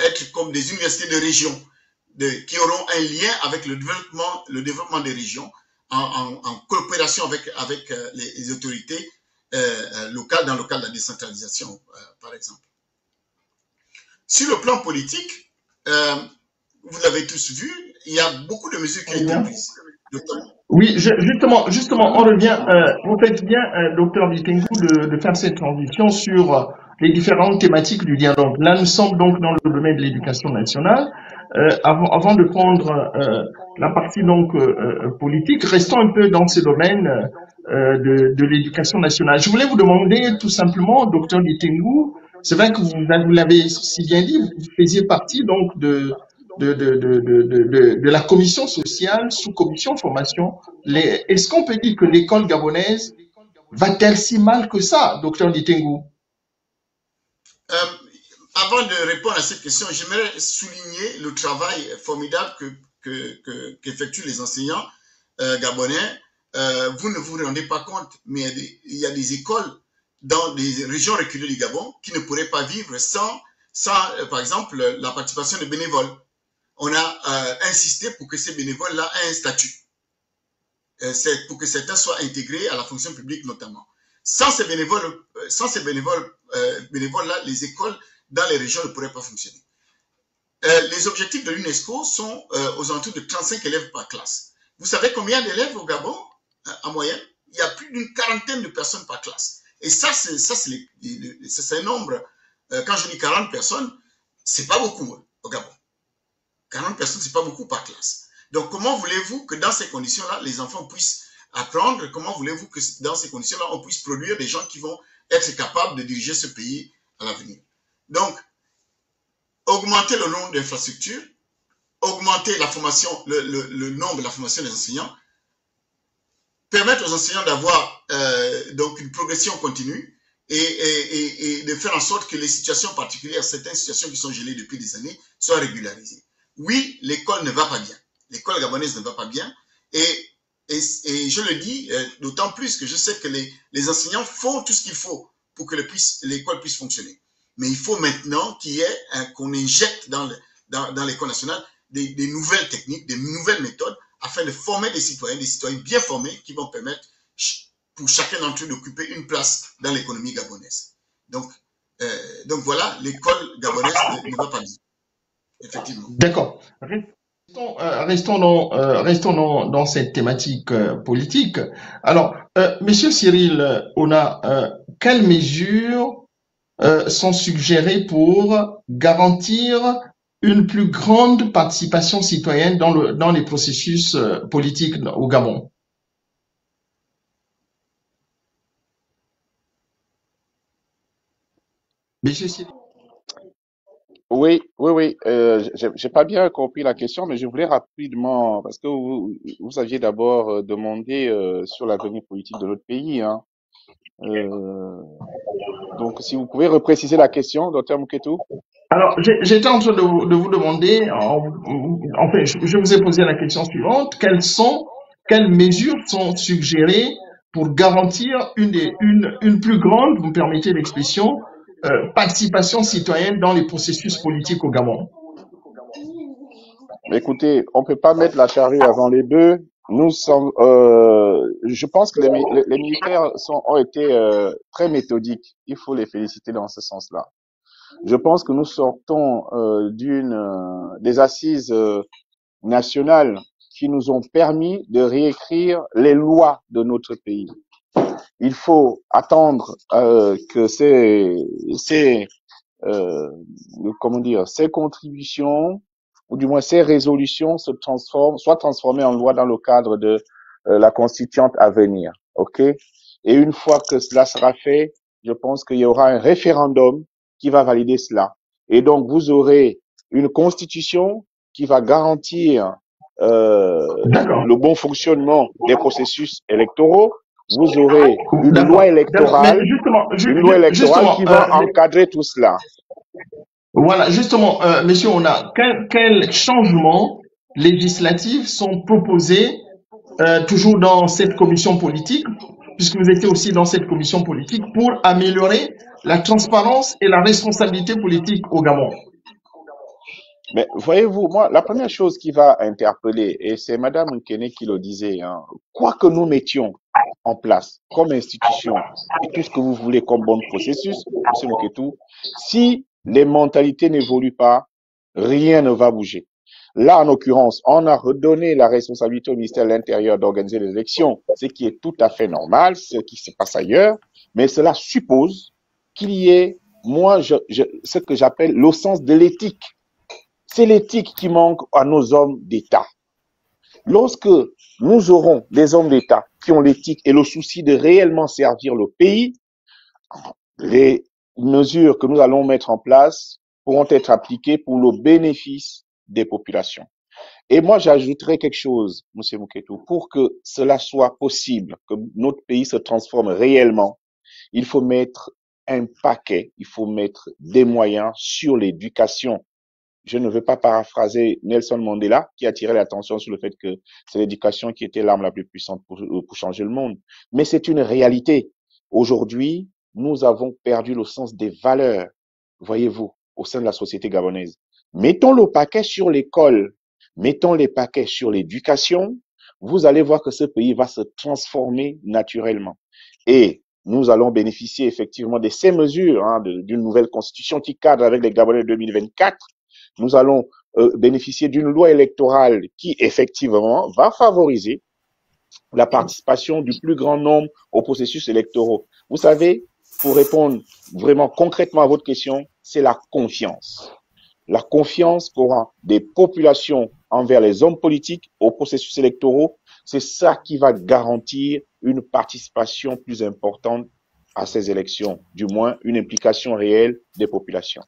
être comme des universités de région, qui auront un lien avec le développement des régions, en coopération avec les autorités locales dans le cadre de la décentralisation, par exemple. Sur le plan politique, vous l'avez tous vu, il y a beaucoup de mesures qui ont été prises. Oui, justement, on revient, vous faites bien, docteur Ditengu, de faire cette transition sur les différentes thématiques du dialogue. Là, nous sommes donc dans le domaine de l'éducation nationale. Avant de prendre la partie donc politique, restons un peu dans ce domaine de l'éducation nationale. Je voulais vous demander tout simplement, docteur Ditengu, c'est vrai que vous l'avez si bien dit, vous faisiez partie donc de la commission sociale, sous-commission formation. Est-ce qu'on peut dire que l'école gabonaise va-t-elle si mal que ça, docteur Ditengu? Avant de répondre à cette question, j'aimerais souligner le travail formidable qu'effectuent les enseignants gabonais. Vous ne vous rendez pas compte, mais il y a des écoles dans des régions reculées du Gabon qui ne pourraient pas vivre sans par exemple, la participation des bénévoles. On a insisté pour que ces bénévoles-là aient un statut, pour que certains soient intégrés à la fonction publique notamment. Sans ces bénévoles-là, les écoles dans les régions ne pourraient pas fonctionner. Les objectifs de l'UNESCO sont aux alentours de 35 élèves par classe. Vous savez combien d'élèves au Gabon, en moyenne? Il y a plus d'une quarantaine de personnes par classe. Et ça, c'est un nombre, quand je dis 40 personnes, c'est pas beaucoup au Gabon. 40 personnes, c'est pas beaucoup par classe. Donc, comment voulez-vous que dans ces conditions-là, les enfants puissent apprendre? Comment voulez-vous que dans ces conditions-là, on puisse produire des gens qui vont être capables de diriger ce pays à l'avenir? Donc, augmenter le nombre d'infrastructures, augmenter la formation, le nombre de la formation des enseignants, permettre aux enseignants d'avoir donc une progression continue et de faire en sorte que les situations particulières, certaines situations qui sont gelées depuis des années, soient régularisées. Oui, l'école ne va pas bien. L'école gabonaise ne va pas bien. Et je le dis d'autant plus que je sais que les enseignants font tout ce qu'il faut pour que l'école puisse fonctionner. Mais il faut maintenant qu'on injecte dans l'école nationale des nouvelles techniques, des nouvelles méthodes afin de former des citoyens bien formés qui vont permettre pour chacun d'entre eux d'occuper une place dans l'économie gabonaise. Donc voilà, l'école gabonaise ne va pas bien. Effectivement. D'accord. Restons dans cette thématique politique. Alors, Monsieur Cyril Ona, quelles mesures sont suggérées pour garantir une plus grande participation citoyenne dans les processus politiques au Gabon? Monsieur Cyril. Oui. J'ai pas bien compris la question, mais je voulais rapidement, parce que vous aviez d'abord demandé sur l'avenir politique de notre pays, hein. Donc, si vous pouvez repréciser la question, docteur Mouketou. Alors, j'étais en train de vous demander, enfin, je vous ai posé la question suivante, quelles mesures sont suggérées pour garantir une plus grande, vous me permettez l'expression, participation citoyenne dans les processus politiques au Gabon? Écoutez, on peut pas mettre la charrue avant les bœufs. Nous sommes, je pense que les militaires ont été très méthodiques. Il faut les féliciter dans ce sens-là. Je pense que nous sortons des assises nationales qui nous ont permis de réécrire les lois de notre pays. Il faut attendre que ces contributions, ou du moins ces résolutions soient transformées en loi dans le cadre de la constituante à venir. OK? Et une fois que cela sera fait, je pense qu'il y aura un référendum qui va valider cela. Et donc, vous aurez une constitution qui va garantir le bon fonctionnement des processus électoraux. Vous aurez une loi électorale, qui va encadrer tout cela. Voilà, justement, monsieur, quels changements législatifs sont proposés toujours dans cette commission politique, puisque vous étiez aussi dans cette commission politique, pour améliorer la transparence et la responsabilité politique au Gabon? Mais voyez-vous, moi, la première chose qui va interpeller, et c'est Madame Nkene qui le disait, hein, quoi que nous mettions en place comme institution et tout ce que vous voulez comme bon processus, M. Moketou, si les mentalités n'évoluent pas, rien ne va bouger. Là, en l'occurrence, on a redonné la responsabilité au ministère de l'Intérieur d'organiser les élections, ce qui est tout à fait normal, ce qui se passe ailleurs, mais cela suppose qu'il y ait, ce que j'appelle le sens de l'éthique. C'est l'éthique qui manque à nos hommes d'État. Lorsque nous aurons des hommes d'État qui ont l'éthique et le souci de réellement servir le pays, les mesures que nous allons mettre en place pourront être appliquées pour le bénéfice des populations. Et moi, j'ajouterais quelque chose, M. Moketou, pour que cela soit possible, que notre pays se transforme réellement, il faut mettre un paquet, il faut mettre des moyens sur l'éducation. Je ne veux pas paraphraser Nelson Mandela, qui a attiré l'attention sur le fait que c'est l'éducation qui était l'arme la plus puissante pour changer le monde. Mais c'est une réalité. Aujourd'hui, nous avons perdu le sens des valeurs, voyez-vous, au sein de la société gabonaise. Mettons le paquet sur l'école, mettons les paquets sur l'éducation, vous allez voir que ce pays va se transformer naturellement. Et nous allons bénéficier effectivement de ces mesures, hein, d'une nouvelle constitution qui cadre avec les Gabonais 2024. Nous allons bénéficier d'une loi électorale qui, effectivement, va favoriser la participation du plus grand nombre aux processus électoraux. Vous savez, pour répondre vraiment concrètement à votre question, c'est la confiance. La confiance pour des populations envers les hommes politiques aux processus électoraux, c'est ça qui va garantir une participation plus importante à ces élections, du moins une implication réelle des populations.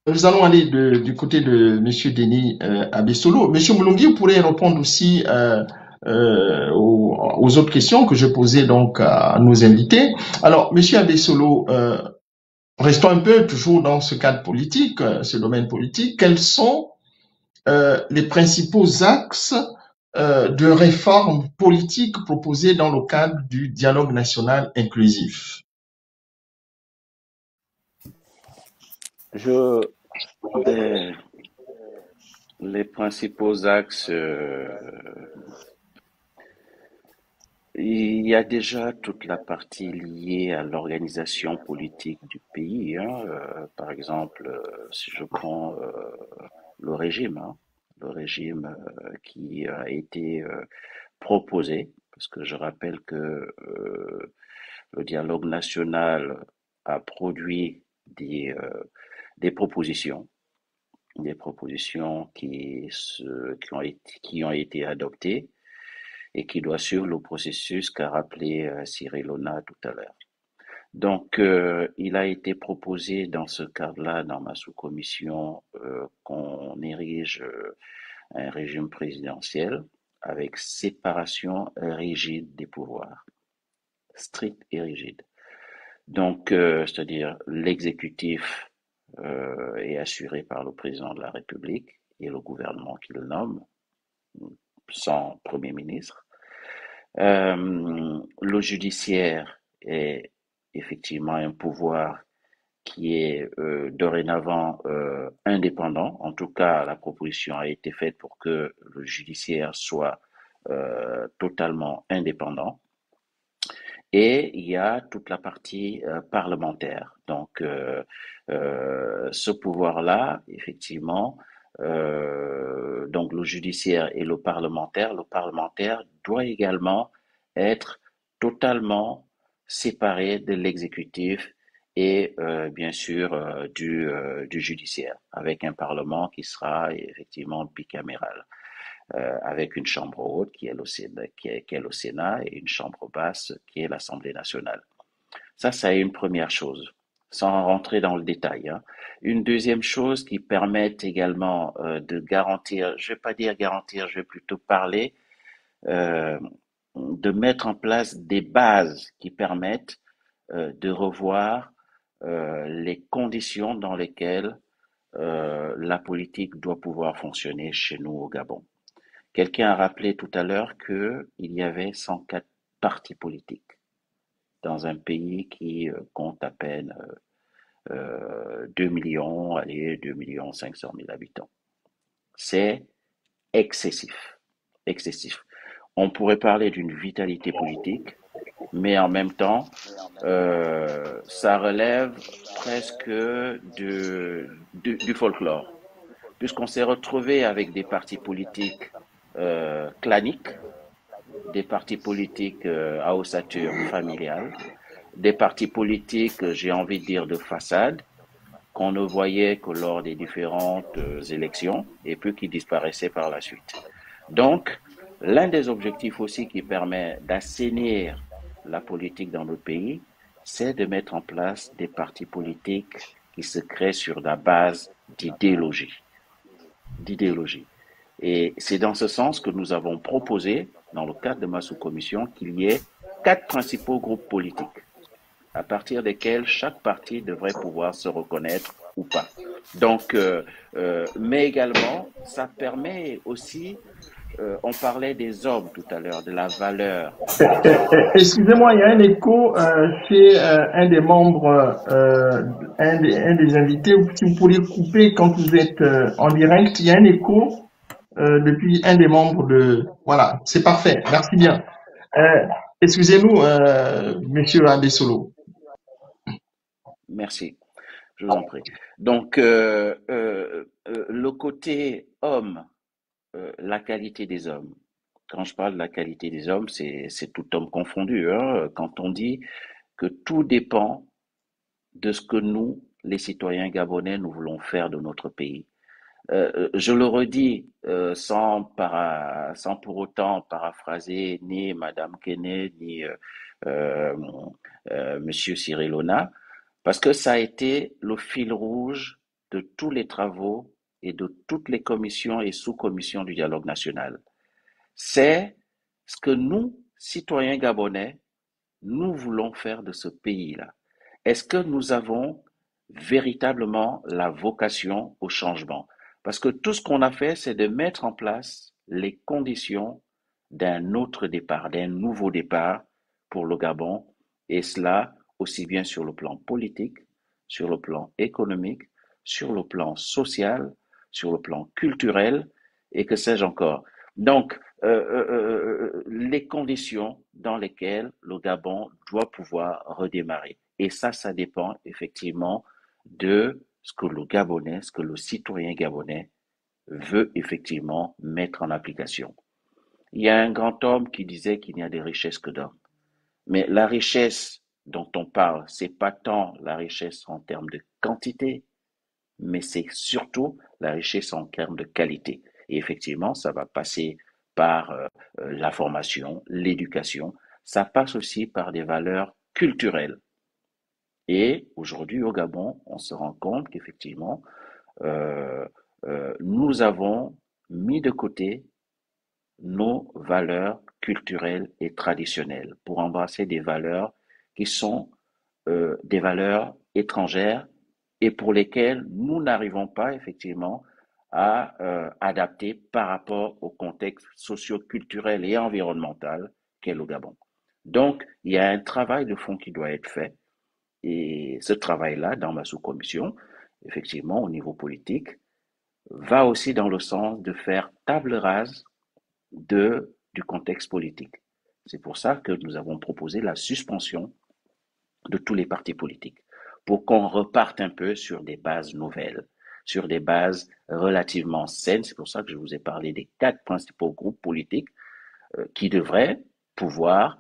Nous allons aller du côté de M. Denis Abessolo. M. Moulongi, vous pourrez répondre aussi aux autres questions que je posais donc à nos invités. Alors, M. Abessolo, restons un peu toujours dans ce cadre politique, ce domaine politique. Quels sont les principaux axes de réforme politique proposés dans le cadre du dialogue national inclusif? Les principaux axes, il y a déjà toute la partie liée à l'organisation politique du pays, hein. Par exemple, si je prends le régime qui a été proposé, parce que je rappelle que le dialogue national a produit des propositions qui ont été adoptées et qui doivent suivre le processus qu'a rappelé Cyril Ona tout à l'heure. Donc, il a été proposé dans ce cadre-là, dans ma sous-commission, qu'on érige un régime présidentiel avec séparation rigide des pouvoirs, stricte et rigide. Donc, c'est-à-dire l'exécutif est assuré par le président de la République et le gouvernement qui le nomme, sans Premier ministre. Le judiciaire est effectivement un pouvoir qui est dorénavant indépendant. En tout cas, la proposition a été faite pour que le judiciaire soit totalement indépendant. Et il y a toute la partie parlementaire. Donc, ce pouvoir-là, effectivement, donc le judiciaire et le parlementaire doit également être totalement séparé de l'exécutif et bien sûr du judiciaire, avec un parlement qui sera effectivement bicaméral. Avec une chambre haute qui est le Sénat et une chambre basse qui est l'Assemblée nationale. Ça c'est une première chose, sans rentrer dans le détail, hein. Une deuxième chose qui permet également de garantir, je vais pas dire garantir, je vais plutôt parler de mettre en place des bases qui permettent de revoir les conditions dans lesquelles la politique doit pouvoir fonctionner chez nous au Gabon. Quelqu'un a rappelé tout à l'heure qu'il y avait 104 partis politiques dans un pays qui compte à peine 2 millions, allez, 2 millions 500 000 habitants. C'est excessif, excessif. On pourrait parler d'une vitalité politique, mais en même temps, ça relève presque du folklore, puisqu'on s'est retrouvé avec des partis politiques claniques, des partis politiques à ossature familiale, des partis politiques, j'ai envie de dire, de façade, qu'on ne voyait que lors des différentes élections et puis qui disparaissaient par la suite. Donc, l'un des objectifs aussi qui permet d'assainir la politique dans notre pays, c'est de mettre en place des partis politiques qui se créent sur la base d'idéologie. Et c'est dans ce sens que nous avons proposé, dans le cadre de ma sous-commission, qu'il y ait 4 principaux groupes politiques, à partir desquels chaque parti devrait pouvoir se reconnaître ou pas. Donc, mais également, ça permet aussi, on parlait des hommes tout à l'heure, de la valeur. Excusez-moi, il y a un écho chez un des membres, un des invités. Si vous pourriez couper quand vous êtes en direct, il y a un écho depuis un des membres de... Voilà, c'est parfait, merci bien. Excusez-nous, monsieur Adesolo. Merci, je vous en prie. Donc, le côté homme, la qualité des hommes. Quand je parle de la qualité des hommes, c'est tout homme confondu. Hein, quand on dit que tout dépend de ce que nous, les citoyens gabonais, nous voulons faire de notre pays. Je le redis sans pour autant paraphraser ni Madame Kenney ni Monsieur Cyril Ona, parce que ça a été le fil rouge de tous les travaux et de toutes les commissions et sous-commissions du dialogue national. C'est ce que nous, citoyens gabonais, nous voulons faire de ce pays-là. Est-ce que nous avons véritablement la vocation au changement? Parce que tout ce qu'on a fait, c'est de mettre en place les conditions d'un autre départ, d'un nouveau départ pour le Gabon, et cela aussi bien sur le plan politique, sur le plan économique, sur le plan social, sur le plan culturel, et que sais-je encore. Donc, les conditions dans lesquelles le Gabon doit pouvoir redémarrer. Et ça dépend effectivement de ce que le Gabonais, ce que le citoyen gabonais veut effectivement mettre en application. Il y a un grand homme qui disait qu'il n'y a des richesses que d'hommes. Mais la richesse dont on parle, c'est pas tant la richesse en termes de quantité, mais c'est surtout la richesse en termes de qualité. Et effectivement, ça va passer par la formation, l'éducation, ça passe aussi par des valeurs culturelles. Et aujourd'hui, au Gabon, on se rend compte qu'effectivement, nous avons mis de côté nos valeurs culturelles et traditionnelles pour embrasser des valeurs qui sont des valeurs étrangères et pour lesquelles nous n'arrivons pas effectivement à adapter par rapport au contexte socio-culturel et environnemental qu'est le Gabon. Donc, il y a un travail de fond qui doit être fait. Et ce travail-là, dans ma sous-commission, effectivement, au niveau politique, va aussi dans le sens de faire table rase du contexte politique. C'est pour ça que nous avons proposé la suspension de tous les partis politiques, pour qu'on reparte un peu sur des bases nouvelles, sur des bases relativement saines. C'est pour ça que je vous ai parlé des 4 principaux groupes politiques qui devraient pouvoir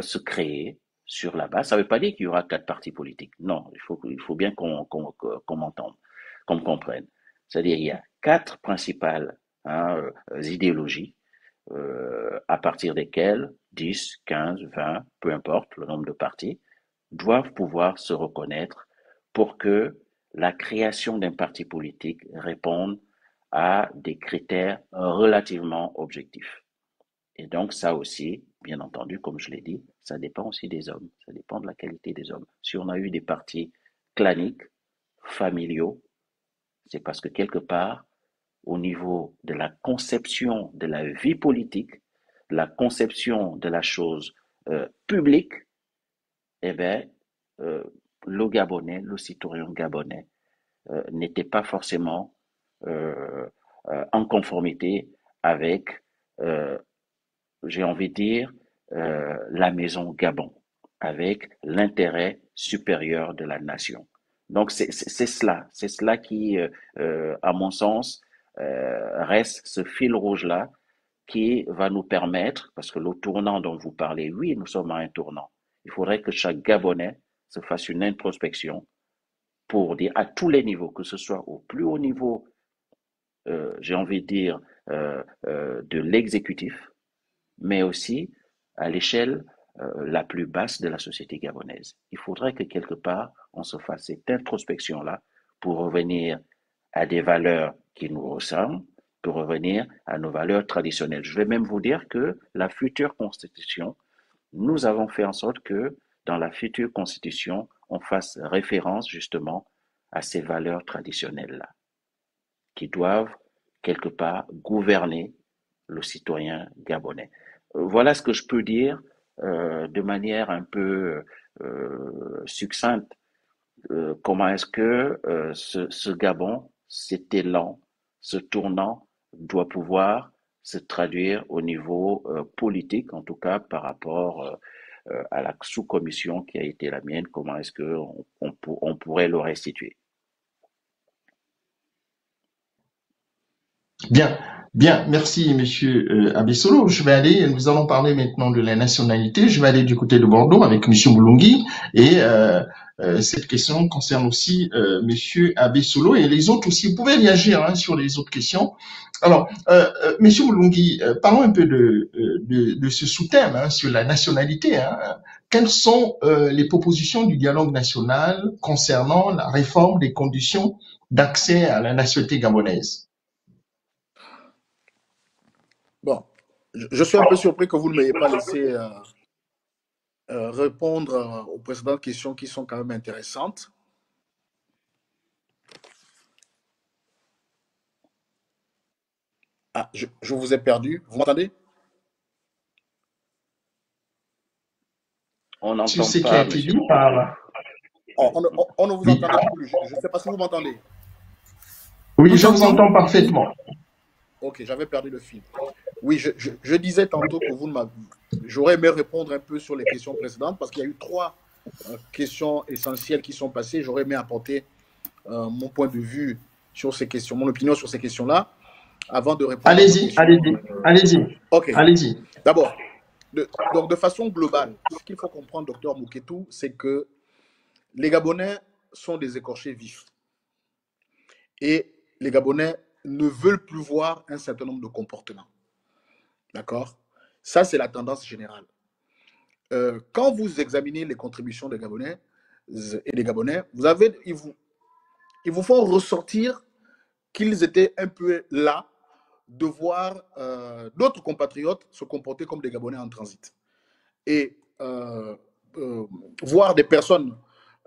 se créer sur la base. Ça ne veut pas dire qu'il y aura 4 partis politiques. Non, il faut bien qu'on m'entende, qu'on me comprenne. C'est-à-dire il y a 4 principales idéologies à partir desquelles 10, 15, 20, peu importe le nombre de partis, doivent pouvoir se reconnaître pour que la création d'un parti politique réponde à des critères relativement objectifs. Et donc ça aussi, bien entendu, comme je l'ai dit, ça dépend aussi des hommes, ça dépend de la qualité des hommes. Si on a eu des partis claniques, familiaux, c'est parce que quelque part, au niveau de la conception de la vie politique, la conception de la chose publique, eh bien, le Gabonais, le citoyen gabonais, n'était pas forcément en conformité avec, j'ai envie de dire, la maison Gabon, avec l'intérêt supérieur de la nation. Donc c'est cela qui, à mon sens, reste ce fil rouge-là qui va nous permettre, parce que le tournant dont vous parlez, oui, nous sommes à un tournant. Il faudrait que chaque Gabonais se fasse une introspection pour dire à tous les niveaux, que ce soit au plus haut niveau, j'ai envie de dire, de l'exécutif, mais aussi à l'échelle la plus basse de la société gabonaise. Il faudrait que quelque part, on se fasse cette introspection-là pour revenir à des valeurs qui nous ressemblent, pour revenir à nos valeurs traditionnelles. Je vais même vous dire que la future constitution, nous avons fait en sorte que dans la future constitution, on fasse référence justement à ces valeurs traditionnelles-là, qui doivent quelque part gouverner le citoyen gabonais. Voilà ce que je peux dire de manière un peu succincte. Comment est-ce que ce Gabon, cet élan, ce tournant doit pouvoir se traduire au niveau politique, en tout cas par rapport à la sous-commission qui a été la mienne, comment est-ce qu'on pourrait le restituer? Bien, bien, merci Monsieur Abessolo. Nous allons parler maintenant de la nationalité. Je vais aller du côté de Bordeaux avec Monsieur Moulungui et cette question concerne aussi Monsieur Abessolo et les autres aussi. Vous pouvez réagir sur les autres questions. Alors, Monsieur Moulungui, parlons un peu de ce sous-thème sur la nationalité. Quelles sont les propositions du dialogue national concernant la réforme des conditions d'accès à la nationalité gabonaise? Bon, je suis un peu surpris que vous ne m'ayez pas laissé répondre aux précédentes questions qui sont quand même intéressantes. Ah, je vous ai perdu. Vous m'entendez? On n'entend Sur ce qui pas, a été monsieur. dit par... On ne vous entend plus. Je ne sais pas si vous m'entendez. Oui, je vous entends parfaitement. Ok, j'avais perdu le fil. Oui, je disais tantôt que j'aurais aimé répondre un peu sur les questions précédentes parce qu'il y a eu 3 questions essentielles qui sont passées. J'aurais aimé apporter mon point de vue sur ces questions, mon opinion sur ces questions-là, avant de répondre. Allez-y. Ok. Allez-y. D'abord, donc de façon globale, ce qu'il faut comprendre, docteur Mouketou, c'est que les Gabonais sont des écorchés vifs. Et les Gabonais ne veulent plus voir un certain nombre de comportements. D'accord? Ça, c'est la tendance générale. Quand vous examinez les contributions des Gabonais et des Gabonais, ils vous font ressortir qu'ils étaient un peu là de voir d'autres compatriotes se comporter comme des Gabonais en transit. Et voir des personnes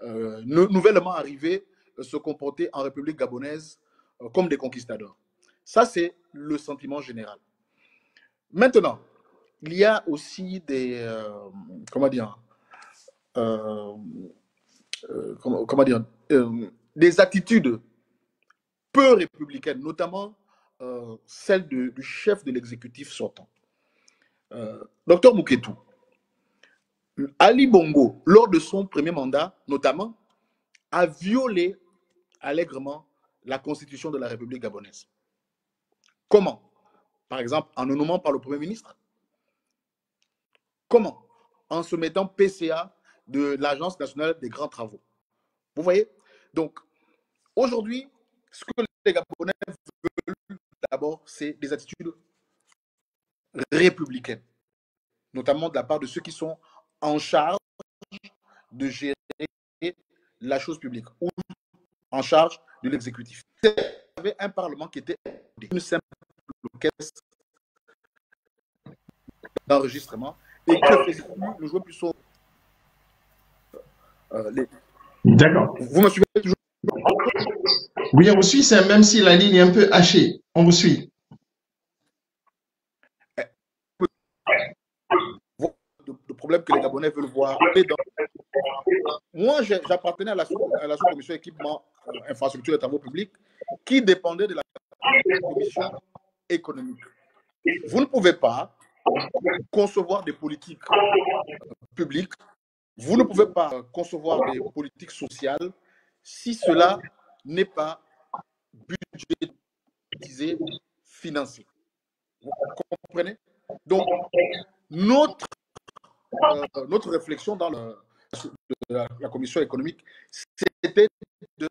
nouvellement arrivées se comporter en République gabonaise comme des conquistadors. Ça, c'est le sentiment général. Maintenant, il y a aussi des des attitudes peu républicaines, notamment celle du chef de l'exécutif sortant. Docteur Mouketou, Ali Bongo, lors de son premier mandat, notamment, a violé allègrement la constitution de la République gabonaise. Comment? Par exemple, en le nommant par le Premier ministre. Comment? En se mettant PCA de l'Agence nationale des grands travaux. Vous voyez? Donc, aujourd'hui, ce que les Gabonais veulent d'abord, c'est des attitudes républicaines, notamment de la part de ceux qui sont en charge de gérer la chose publique ou en charge de l'exécutif. Il y avait un parlement qui était une simple caisse d'enregistrement et que faisait plus, ne jouait plus son... D'accord. Vous me suivez toujours? Oui, on suit, même si la ligne est un peu hachée. On vous suit. Le problème que les Gabonais veulent voir. Moi, j'appartenais à la sous-commission équipement, infrastructure et travaux publics qui dépendait de la commission économique. Vous ne pouvez pas concevoir des politiques publiques, vous ne pouvez pas concevoir des politiques sociales si cela n'est pas budgétisé, financé. Vous comprenez? Donc, notre réflexion dans la commission économique, c'était de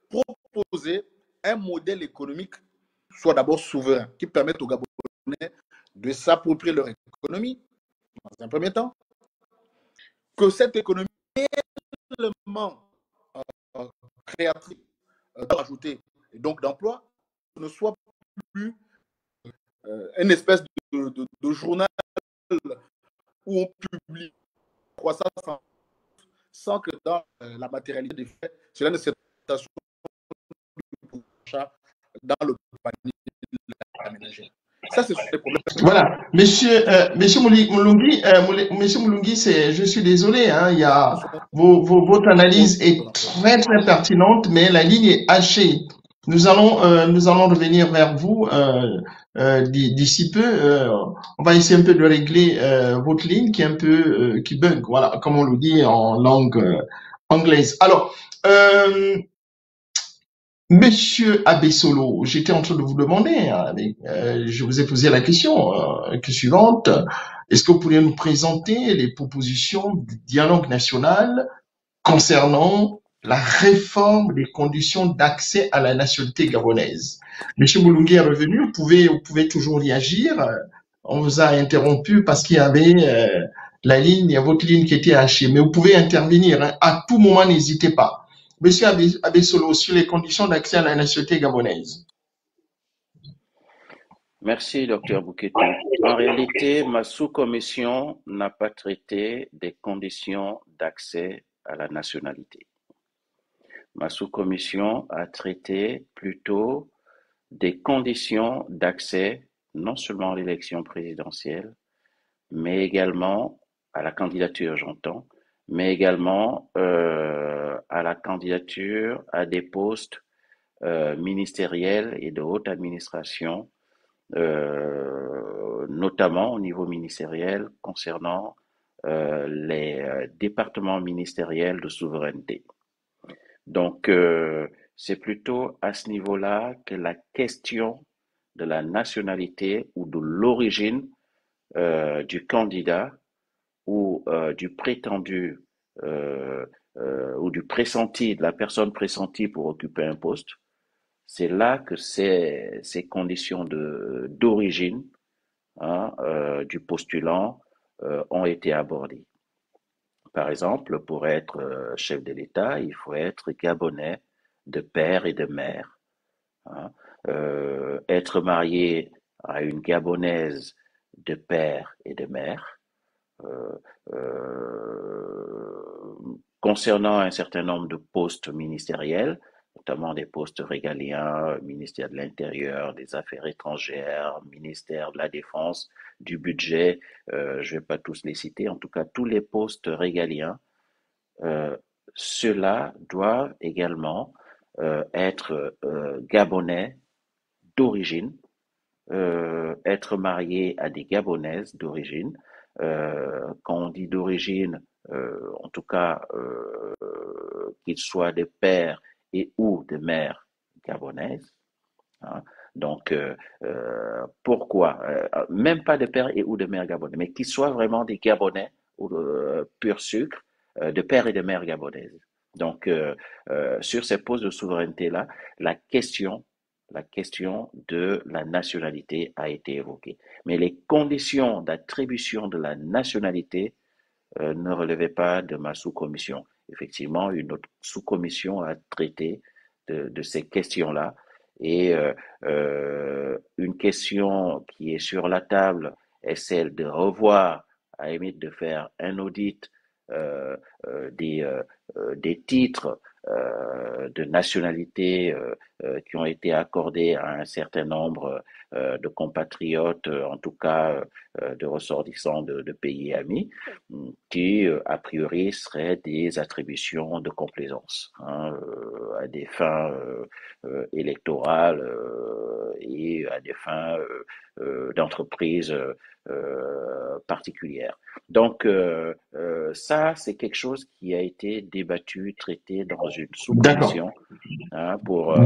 proposer un modèle économique soit d'abord souverain, qui permette aux Gabonais de s'approprier leur économie, dans un premier temps, que cette économie réellement créatrice d'ajouter et donc d'emploi ne soit plus une espèce de journal où on publie croissance sans que dans la matérialité des faits, cela ne s'est pas dans le panier aménagé. Ça, c'est les problèmes. Voilà, monsieur Moulungi, je suis désolé, hein, votre analyse est très très pertinente, mais la ligne est hachée. Nous allons revenir vers vous d'ici peu. On va essayer un peu de régler votre ligne qui est un peu qui bug, voilà, comme on le dit en langue anglaise. Alors, Monsieur Abessolo, j'étais en train de vous demander, je vous ai posé la question suivante. Est-ce que vous pourriez nous présenter les propositions du dialogue national concernant la réforme des conditions d'accès à la nationalité gabonaise? Monsieur Moulungi est revenu, vous pouvez toujours réagir. On vous a interrompu parce qu'il y avait votre ligne qui était hachée, mais vous pouvez intervenir, hein. À tout moment, n'hésitez pas. Monsieur Abessolo, sur les conditions d'accès à la nationalité gabonaise. Merci, Dr Bouketou. En réalité, ma sous-commission n'a pas traité des conditions d'accès à la nationalité. Ma sous-commission a traité plutôt des conditions d'accès non seulement à l'élection présidentielle, mais également à la candidature, j'entends, mais également à la candidature à des postes ministériels et de haute administration, notamment au niveau ministériel concernant les départements ministériels de souveraineté. Donc, c'est plutôt à ce niveau-là que la question de la nationalité ou de l'origine du candidat ou du prétendu ou du pressenti, de la personne pressentie pour occuper un poste, c'est là que ces conditions d'origine du postulant ont été abordées. Par exemple, pour être chef de l'État, il faut être gabonais de père et de mère. Être marié à une gabonaise de père et de mère. Concernant un certain nombre de postes ministériels, notamment des postes régaliens, ministère de l'Intérieur, des Affaires étrangères, ministère de la Défense, du budget, je ne vais pas tous les citer, en tout cas tous les postes régaliens, ceux-là doivent également être gabonais d'origine, être mariés à des gabonaises d'origine. Quand on dit d'origine, en tout cas, qu'ils soient de père et ou de mère gabonaise. Donc, pourquoi même pas de père et ou de mère gabonais, mais qu'ils soient vraiment des Gabonais ou pur sucre, de père et de mère gabonaise. Donc, sur ces postes de souveraineté-là, la question de la nationalité a été évoquée. Mais les conditions d'attribution de la nationalité ne relevaient pas de ma sous-commission. Effectivement, une autre sous-commission a traité de ces questions-là. Et une question qui est sur la table est celle de revoir, à la limite de faire un audit des titres de nationalité qui ont été accordés à un certain nombre de compatriotes, en tout cas de ressortissants de pays amis, qui a priori seraient des attributions de complaisance à des fins électorales et à des fins d'entreprise particulières. Donc ça, c'est quelque chose qui a été débattu, traité dans une sous-commission pour voir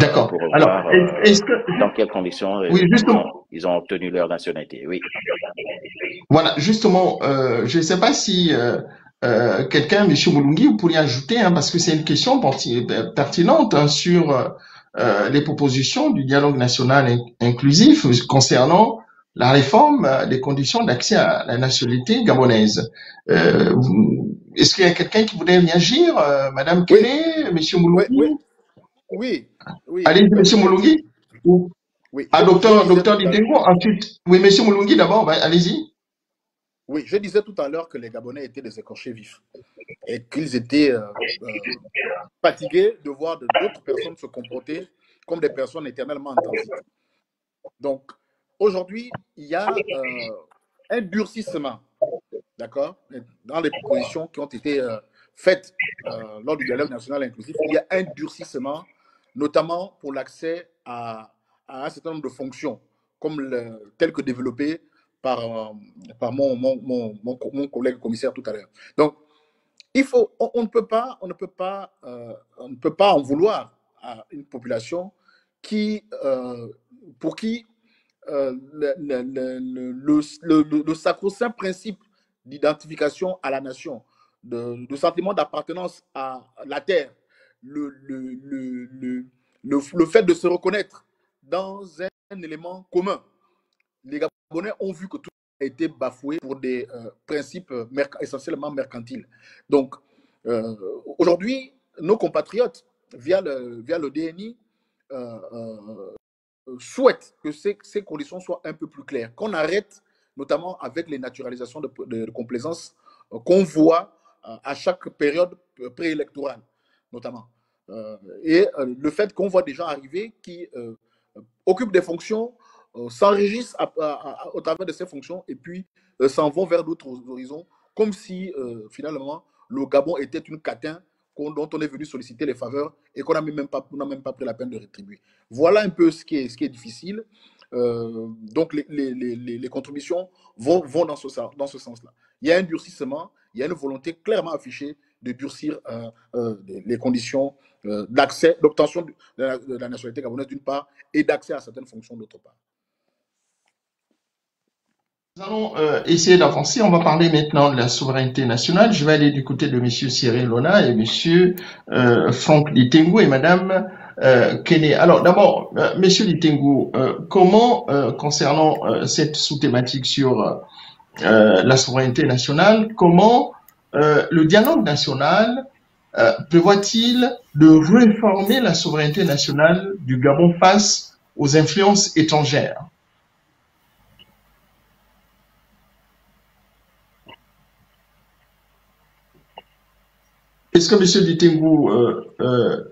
dans quelles conditions oui, ils ont obtenu leur nationalité. Oui. Voilà, justement, je ne sais pas si quelqu'un, M. Moulungi, vous pourriez ajouter, parce que c'est une question pertinente sur les propositions du dialogue national inclusif concernant la réforme des conditions d'accès à la nationalité gabonaise. Est-ce qu'il y a quelqu'un qui voudrait réagir, Madame Kélé, M. Moulungi? Oui. Allez, M. Moulungi. Oui. Docteur Litengo, ensuite. Oui, M. Moulungi d'abord, allez-y. Oui, je disais tout à l'heure que les Gabonais étaient des écorchés vifs et qu'ils étaient fatigués de voir d'autres personnes se comporter comme des personnes éternellement en transit. Donc, aujourd'hui, il y a un durcissement, d'accord, dans les propositions qui ont été faites lors du dialogue national inclusif. Il y a un durcissement, notamment pour l'accès à un certain nombre de fonctions, comme tel que développé par mon collègue commissaire tout à l'heure. Donc, on ne peut pas en vouloir à une population pour qui le sacro-saint principe d'identification à la nation, de sentiment d'appartenance à la terre, le fait de se reconnaître dans un élément commun. Les Gabonais ont vu que tout a été bafoué pour des principes essentiellement mercantiles. Donc, aujourd'hui, nos compatriotes, via le DNI, souhaitent que ces conditions soient un peu plus claires, qu'on arrête, notamment avec les naturalisations de complaisance qu'on voit à chaque période préélectorale, notamment. Et le fait qu'on voit des gens arriver qui occupent des fonctions, s'enrichissent au travers de ces fonctions et puis s'en vont vers d'autres horizons, comme si finalement le Gabon était une catin dont on est venu solliciter les faveurs et qu'on n'a même pas pris la peine de rétribuer. Voilà un peu ce qui est difficile. Donc les contributions vont dans ce sens-là. Il y a un durcissement, il y a une volonté clairement affichée de durcir les conditions d'accès, d'obtention de la nationalité gabonaise d'une part et d'accès à certaines fonctions d'autre part. Nous allons essayer d'avancer. On va parler maintenant de la souveraineté nationale. Je vais aller du côté de M. Cyril Lona et M. Franck Litengo et Mme Kene. Alors d'abord, M. Litengo, comment, concernant cette sous-thématique sur la souveraineté nationale, comment le dialogue national prévoit-il de réformer la souveraineté nationale du Gabon face aux influences étrangères? Est-ce que M. Litengo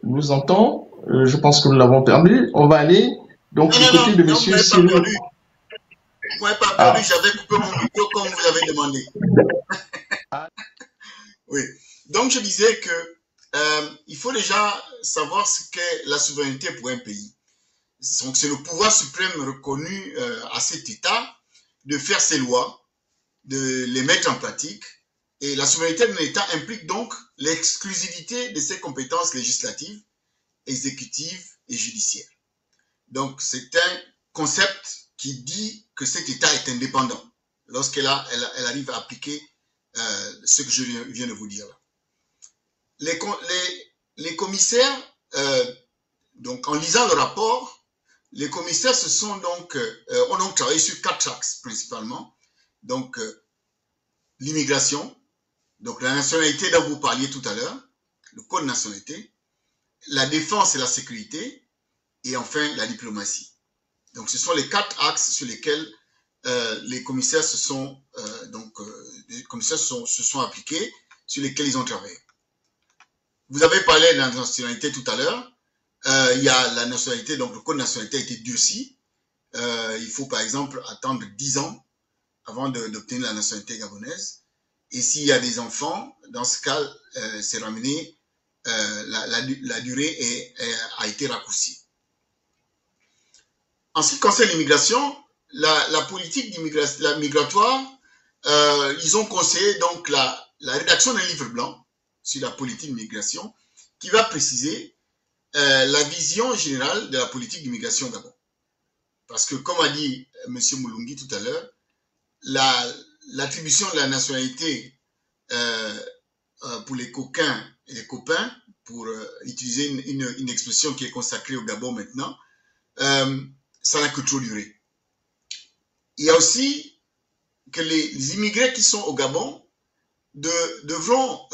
nous entend? Je pense que nous l'avons perdu. On va aller donc du côté de M. Cyril. Vous n'avez pas perdu, j'avais coupé mon micro comme vous l'avez demandé. Oui. Donc je disais que il faut déjà savoir ce qu'est la souveraineté pour un pays. Donc c'est le pouvoir suprême reconnu à cet État de faire ses lois, de les mettre en pratique. Et la souveraineté d'un État implique donc l'exclusivité de ses compétences législatives, exécutives et judiciaires. Donc, c'est un concept qui dit que cet État est indépendant lorsqu'elle arrive à appliquer ce que je viens de vous dire là. Les commissaires, donc en lisant le rapport, les commissaires ont donc travaillé sur 4 axes principalement. Donc, l'immigration, donc la nationalité dont vous parliez tout à l'heure, le code de nationalité, la défense et la sécurité, et enfin la diplomatie. Donc ce sont les 4 axes sur lesquels les commissaires se sont appliqués sur lesquels ils ont travaillé. Vous avez parlé de la nationalité tout à l'heure. Il y a la nationalité, donc le code de nationalité a été durci. Il faut par exemple attendre 10 ans avant d'obtenir la nationalité gabonaise. Et s'il y a des enfants, dans ce cas, c'est ramené, la durée a été raccourcie. En ce qui concerne l'immigration, la politique migratoire, ils ont conseillé donc la rédaction d'un livre blanc sur la politique d'immigration qui va préciser la vision générale de la politique d'immigration au Gabon. Parce que, comme a dit M. Moulungi tout à l'heure, l'attribution de la nationalité pour les coquins et les copains, pour utiliser une expression qui est consacrée au Gabon maintenant, ça n'a que trop duré. Il y a aussi que les immigrés qui sont au Gabon devront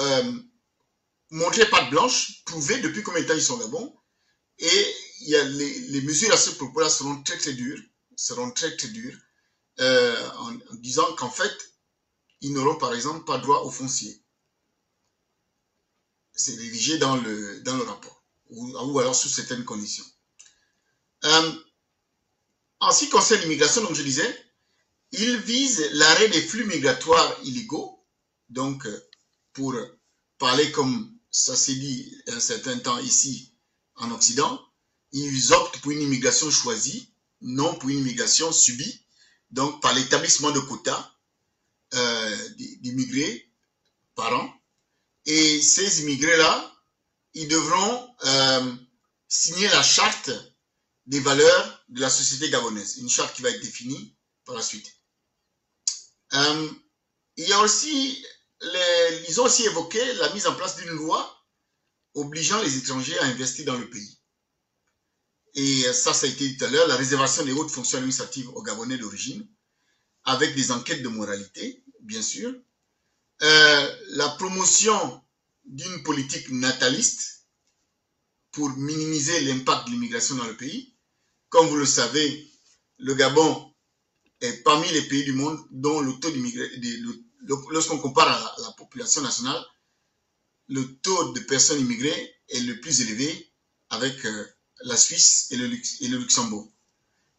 montrer patte blanche, prouver depuis combien de temps ils sont au Gabon, et il y a les mesures à ce propos-là seront très très dures, en disant qu'en fait, ils n'auront par exemple pas droit au foncier. C'est rédigé dans le rapport, ou alors sous certaines conditions. En ce qui concerne l'immigration, donc je disais, il vise l'arrêt des flux migratoires illégaux, donc pour parler comme ça s'est dit un certain temps ici en Occident, ils optent pour une immigration choisie, non pour une immigration subie, donc par l'établissement de quotas d'immigrés par an. Et ces immigrés-là, ils devront signer la charte des valeurs de la société gabonaise, une charte qui va être définie par la suite. Il y a aussi, ils ont aussi évoqué la mise en place d'une loi obligeant les étrangers à investir dans le pays. Et ça a été dit tout à l'heure, la réservation des hautes fonctions administratives aux Gabonais d'origine, avec des enquêtes de moralité, bien sûr. La promotion d'une politique nataliste pour minimiser l'impact de l'immigration dans le pays. Comme vous le savez, le Gabon est parmi les pays du monde dont le taux d'immigrés, lorsqu'on compare à la population nationale, le taux de personnes immigrées est le plus élevé avec la Suisse et le Luxembourg.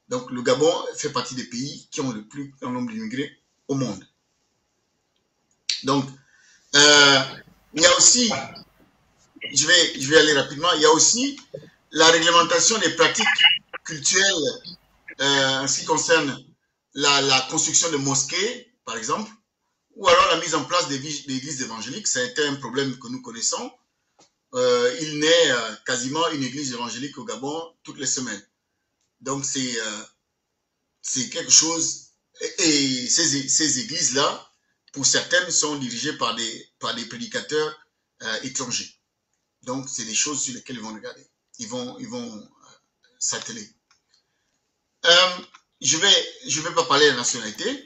Donc le Gabon fait partie des pays qui ont le plus grand nombre d'immigrés au monde. Donc, il y a aussi, je vais aller rapidement, il y a aussi la réglementation des pratiques culturelles en ce qui concerne la construction de mosquées, par exemple, ou alors la mise en place d'églises évangéliques. C'est un problème que nous connaissons. Il naît quasiment une église évangélique au Gabon toutes les semaines. Donc, c'est quelque chose, et ces églises-là, pour certaines, sont dirigées par des prédicateurs étrangers. Donc, c'est des choses sur lesquelles ils vont regarder. Ils vont s'atteler. Je vais pas parler de la nationalité.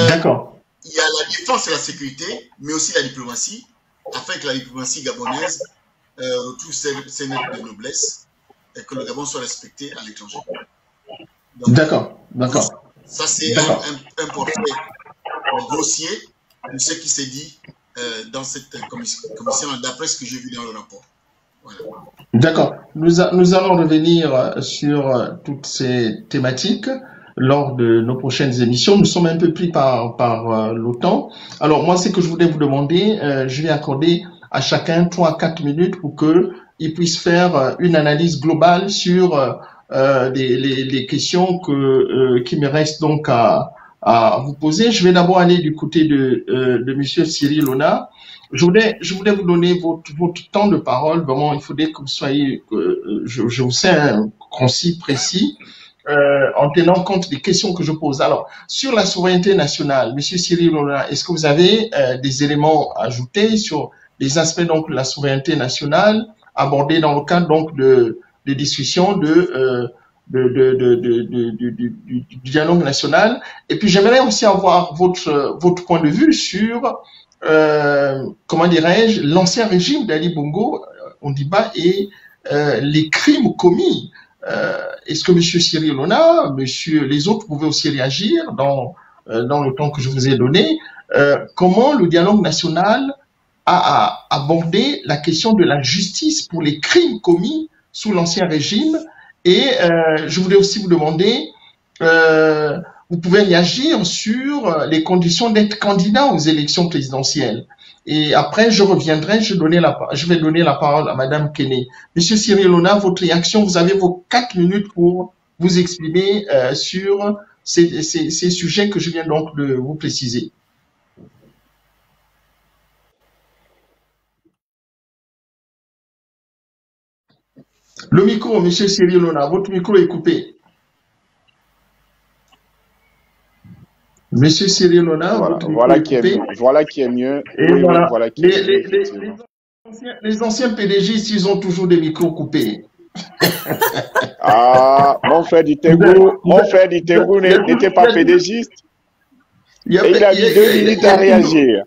D'accord. Il y a la défense et la sécurité, mais aussi la diplomatie, afin que la diplomatie gabonaise retrouve ses lettres de noblesse et que le Gabon soit respecté à l'étranger. D'accord. Ça, c'est un portrait grossier de ce qui s'est dit dans cette commission, d'après ce que j'ai vu dans le rapport. Voilà. D'accord. Nous allons revenir sur toutes ces thématiques lors de nos prochaines émissions. Nous sommes un peu pris par le temps. Alors, moi, ce que je voulais vous demander, je vais accorder à chacun 3 à 4 minutes pour qu'il puisse faire une analyse globale sur les questions qui me restent donc à vous poser. Je vais d'abord aller du côté de Monsieur Cyril Ona. Je voulais vous donner votre temps de parole. Vraiment, il faudrait que vous soyez, je vous sais, concis, précis, en tenant compte des questions que je pose. Alors, sur la souveraineté nationale, Monsieur Cyril Ona, est-ce que vous avez des éléments à ajouter sur les aspects donc de la souveraineté nationale abordés dans le cadre donc de discussions du dialogue national? Et puis, j'aimerais aussi avoir votre point de vue sur comment dirais-je, l'ancien régime d'Ali Bongo Ondimba et les crimes commis. Est-ce que M. Cyril Ona, les autres pouvaient aussi réagir dans le temps que je vous ai donné? comment le dialogue national a abordé la question de la justice pour les crimes commis sous l'ancien régime. Et je voulais aussi vous demander, vous pouvez réagir sur les conditions d'être candidat aux élections présidentielles. Et après, je reviendrai, je vais donner la parole à Madame Kene. Monsieur Cyril Ona, votre réaction, vous avez vos 4 minutes pour vous exprimer sur ces sujets que je viens donc de vous préciser. Le micro, Monsieur Cyril Ona, votre micro est coupé. Monsieur Cyril Ona, votre micro est coupé. Voilà qui est mieux. Et oui, voilà. Oui, voilà qui est mieux, les anciens PDG, ils ont toujours des micros coupés. Ah, mon frère du Tengou n'était pas PDGiste. Et il a mis 2 minutes à réagir.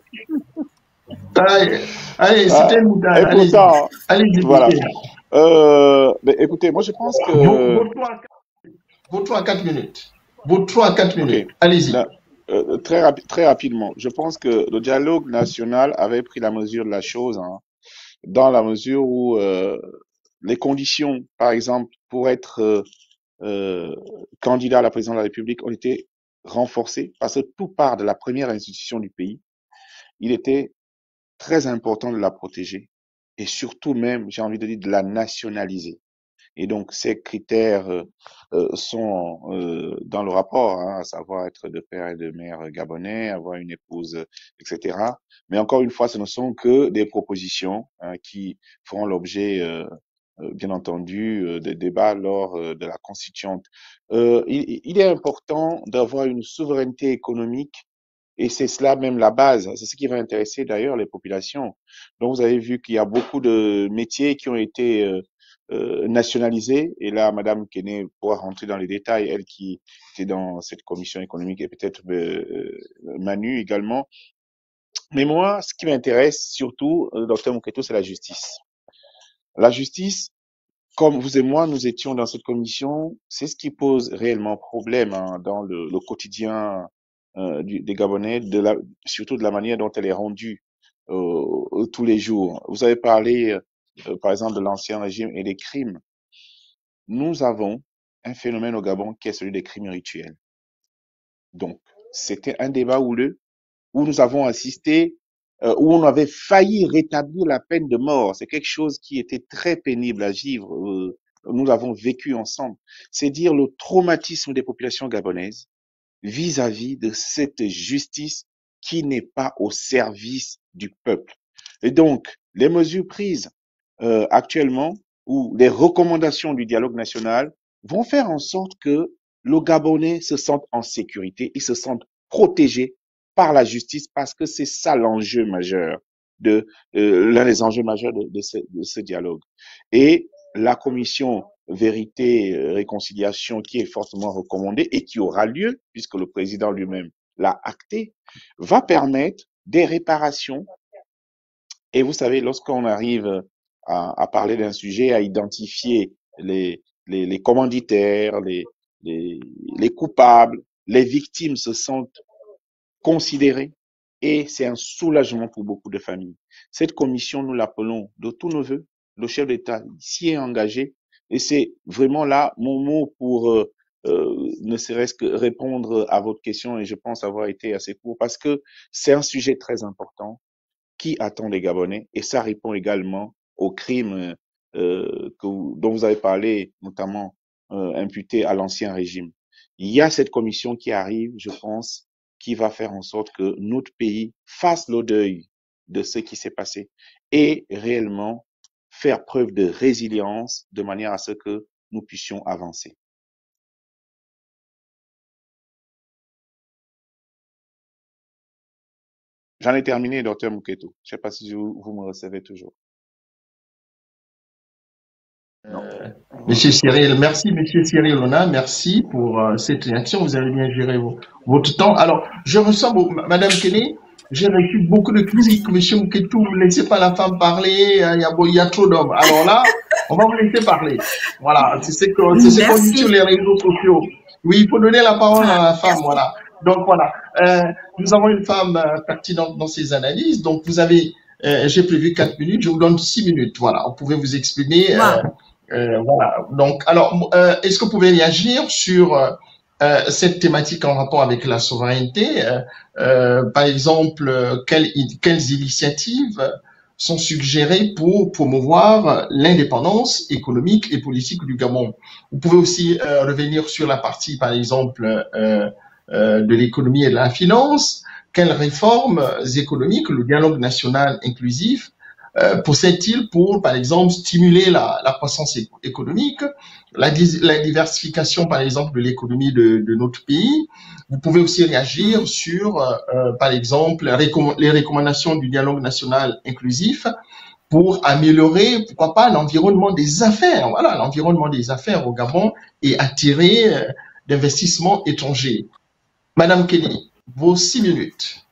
Allez, c'était Mouda. Et pourtant, allez, voilà. Mais écoutez, moi je pense que... Vos 3 à 4 minutes. Vos 3 à 4 minutes. Okay. Allez-y. Très rapidement. Je pense que le dialogue national avait pris la mesure de la chose, hein, dans la mesure où les conditions, par exemple, pour être candidat à la présidence de la République ont été renforcées parce que tout part de la première institution du pays. Il était très important de la protéger et surtout même, j'ai envie de dire, de la nationaliser. Et donc, ces critères sont dans le rapport, hein, à savoir être de père et de mère gabonais, avoir une épouse, etc. Mais encore une fois, ce ne sont que des propositions, hein, qui feront l'objet, bien entendu, des débats lors de la constituante. Il est important d'avoir une souveraineté économique. Et c'est cela même la base. C'est ce qui va intéresser d'ailleurs les populations. Donc, vous avez vu qu'il y a beaucoup de métiers qui ont été nationalisés. Et là, Madame Kene pourra rentrer dans les détails, elle qui était dans cette commission économique et peut-être Manu également. Mais moi, ce qui m'intéresse surtout, Dr Moketo, c'est la justice. La justice, comme vous et moi, nous étions dans cette commission, c'est ce qui pose réellement problème, hein, dans le quotidien des Gabonais, surtout de la manière dont elle est rendue tous les jours. Vous avez parlé, par exemple, de l'ancien régime et des crimes. Nous avons un phénomène au Gabon qui est celui des crimes rituels. Donc, c'était un débat houleux où nous avons assisté, où on avait failli rétablir la peine de mort. C'est quelque chose qui était très pénible à vivre. Nous l'avons vécu ensemble. C'est dire le traumatisme des populations gabonaises vis-à-vis de cette justice qui n'est pas au service du peuple. Et donc, les mesures prises actuellement ou les recommandations du dialogue national vont faire en sorte que le Gabonais se sente en sécurité, il se sente protégé par la justice parce que c'est ça l'enjeu majeur l'un des enjeux majeurs de ce dialogue. Et la commission vérité, réconciliation qui est fortement recommandée et qui aura lieu, puisque le président lui-même l'a acté, va permettre des réparations. Et vous savez, lorsqu'on arrive à parler d'un sujet, à identifier les commanditaires, les coupables, les victimes se sentent considérées et c'est un soulagement pour beaucoup de familles. Cette commission, nous l'appelons de tous nos voeux. Le chef d'État s'y est engagé. Et c'est vraiment là mon mot pour ne serait-ce que répondre à votre question, et je pense avoir été assez court, parce que c'est un sujet très important qui attend les Gabonais, et ça répond également aux crimes dont vous avez parlé, notamment imputés à l'ancien régime. Il y a cette commission qui arrive, je pense, qui va faire en sorte que notre pays fasse le deuil de ce qui s'est passé et réellement faire preuve de résilience de manière à ce que nous puissions avancer. J'en ai terminé, Dr Moketo. Je ne sais pas si vous me recevez toujours. Non. Monsieur Cyril, merci, Monsieur Cyril Ona, merci pour cette réaction. Vous avez bien géré votre temps. Alors, je ressens, Madame Kene, j'ai reçu beaucoup de critiques. Monsieur Moketo, vous ne laissez pas la femme parler, il y a trop d'hommes. Alors là, on va vous laisser parler. Voilà, c'est ce qu'on dit sur les réseaux sociaux. Oui, il faut donner la parole à la femme, voilà. Donc voilà, nous avons une femme pertinente dans ses analyses. Donc vous avez, j'ai prévu 4 minutes, je vous donne 6 minutes. Voilà, vous pouvez vous exprimer. Voilà. Donc, alors, est-ce que vous pouvez réagir sur cette thématique en rapport avec la souveraineté? Par exemple, quelles initiatives sont suggérées pour promouvoir l'indépendance économique et politique du Gabon? Vous pouvez aussi revenir sur la partie, par exemple, de l'économie et de la finance. Quelles réformes économiques le dialogue national inclusif possède-t-il pour, par exemple, stimuler la croissance économique, la diversification, par exemple, de l'économie de notre pays? Vous pouvez aussi réagir sur, par exemple, les recommandations du dialogue national inclusif pour améliorer, pourquoi pas, l'environnement des affaires. Voilà, l'environnement des affaires au Gabon et attirer d'investissements étrangers. Madame Kelly, vos 6 minutes.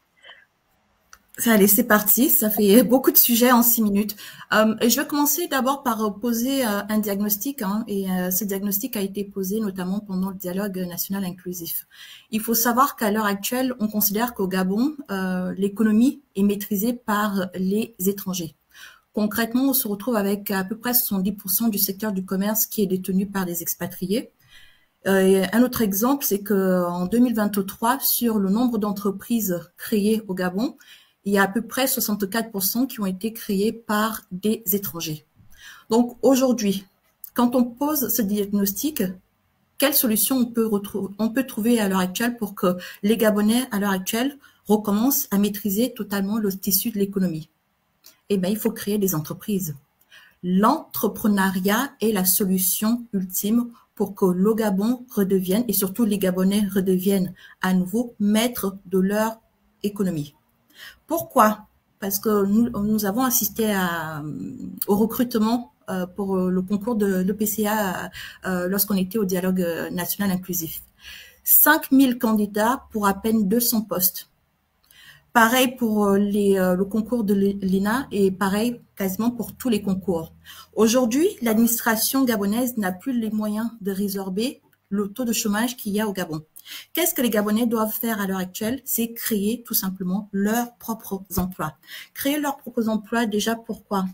Allez, c'est parti. Ça fait beaucoup de sujets en 6 minutes. Je vais commencer d'abord par poser un diagnostic, et ce diagnostic a été posé notamment pendant le dialogue national inclusif. Il faut savoir qu'à l'heure actuelle, on considère qu'au Gabon, l'économie est maîtrisée par les étrangers. Concrètement, on se retrouve avec à peu près 70% du secteur du commerce qui est détenu par des expatriés. Un autre exemple, c'est qu'en 2023, sur le nombre d'entreprises créées au Gabon, il y a à peu près 64% qui ont été créés par des étrangers. Donc aujourd'hui, quand on pose ce diagnostic, quelle solution on peut trouver à l'heure actuelle pour que les Gabonais, à l'heure actuelle, recommencent à maîtriser totalement le tissu de l'économie? Eh bien, il faut créer des entreprises. L'entrepreneuriat est la solution ultime pour que le Gabon redevienne, et surtout les Gabonais redeviennent à nouveau maîtres de leur économie. Pourquoi? Parce que nous avons assisté au recrutement pour le concours de l'EPCA lorsqu'on était au dialogue national inclusif. 5000 candidats pour à peine 200 postes. Pareil pour le concours de l'ENA et pareil quasiment pour tous les concours. Aujourd'hui, l'administration gabonaise n'a plus les moyens de résorber le taux de chômage qu'il y a au Gabon. Qu'est-ce que les Gabonais doivent faire à l'heure actuelle? C'est créer tout simplement leurs propres emplois. Créer leurs propres emplois, déjà pourquoi?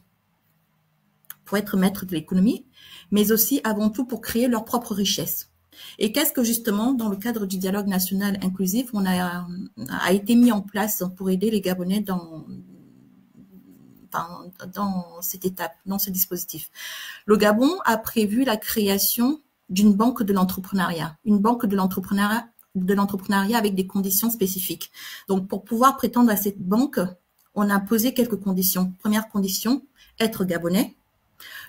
Pour être maître de l'économie, mais aussi avant tout pour créer leur propre richesse. Et qu'est-ce que justement, dans le cadre du dialogue national inclusif, on a été mis en place pour aider les Gabonais dans cette étape, dans ce dispositif? Le Gabon a prévu la création d'une banque de l'entrepreneuriat, une banque de l'entrepreneuriat avec des conditions spécifiques. Donc, pour pouvoir prétendre à cette banque, on a posé quelques conditions. Première condition, être Gabonais.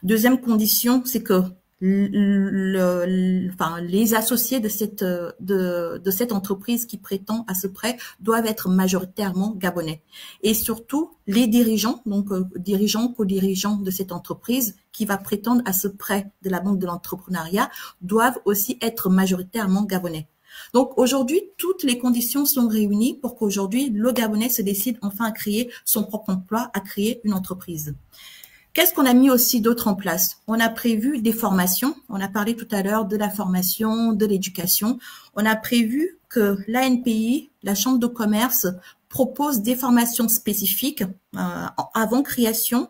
Deuxième condition, c'est que les associés de cette entreprise qui prétend à ce prêt doivent être majoritairement gabonais. Et surtout, les dirigeants, donc dirigeants, co-dirigeants de cette entreprise qui va prétendre à ce prêt de la Banque de l'entrepreneuriat doivent aussi être majoritairement gabonais. Donc aujourd'hui, toutes les conditions sont réunies pour qu'aujourd'hui, le Gabonais se décide enfin à créer son propre emploi, à créer une entreprise. Qu'est-ce qu'on a mis aussi d'autre en place? On a prévu des formations. On a parlé tout à l'heure de la formation, de l'éducation. On a prévu que l'ANPI, la Chambre de commerce, propose des formations spécifiques avant création,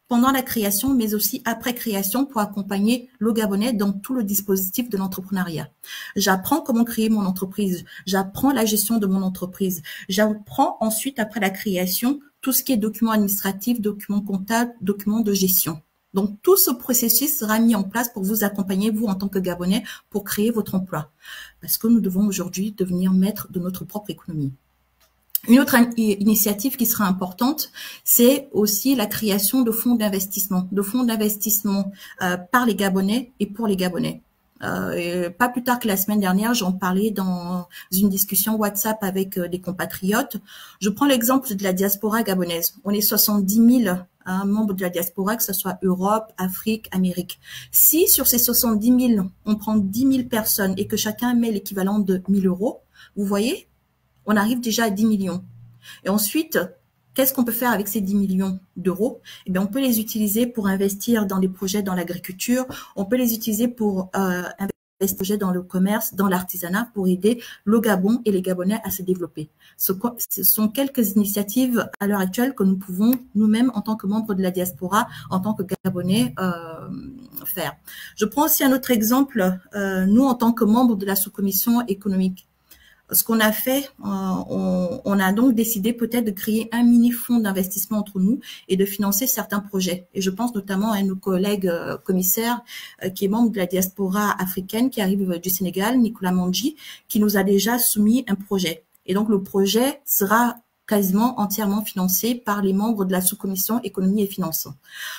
pendant la création, mais aussi après création pour accompagner le Gabonais dans tout le dispositif de l'entrepreneuriat. J'apprends comment créer mon entreprise. J'apprends la gestion de mon entreprise. J'apprends ensuite, après la création, tout ce qui est documents administratifs, documents comptables, documents de gestion. Donc, tout ce processus sera mis en place pour vous accompagner, vous, en tant que Gabonais, pour créer votre emploi. Parce que nous devons aujourd'hui devenir maîtres de notre propre économie. Une autre initiative qui sera importante, c'est aussi la création de fonds d'investissement par les Gabonais et pour les Gabonais. Pas plus tard que la semaine dernière, j'en parlais dans une discussion WhatsApp avec des compatriotes. Je prends l'exemple de la diaspora gabonaise. On est 70 000 membres de la diaspora, que ce soit Europe, Afrique, Amérique. Si sur ces 70 000, on prend 10 000 personnes et que chacun met l'équivalent de 1 000 euros, vous voyez, on arrive déjà à 10 millions. Et ensuite, qu'est-ce qu'on peut faire avec ces 10 millions d'euros? Eh bien, on peut les utiliser pour investir dans des projets dans l'agriculture. On peut les utiliser pour investir projets dans le commerce, dans l'artisanat pour aider le Gabon et les Gabonais à se développer. Ce sont quelques initiatives à l'heure actuelle que nous pouvons nous-mêmes, en tant que membres de la diaspora, en tant que Gabonais, faire. Je prends aussi un autre exemple. Nous, en tant que membres de la sous-commission économique, ce qu'on a fait, on a donc décidé peut-être de créer un mini-fonds d'investissement entre nous et de financer certains projets. Et je pense notamment à un de nos collègues commissaires qui est membre de la diaspora africaine, qui arrive du Sénégal, Nicolas Mandji, qui nous a déjà soumis un projet. Et donc le projet sera quasiment entièrement financé par les membres de la sous-commission économie et finances.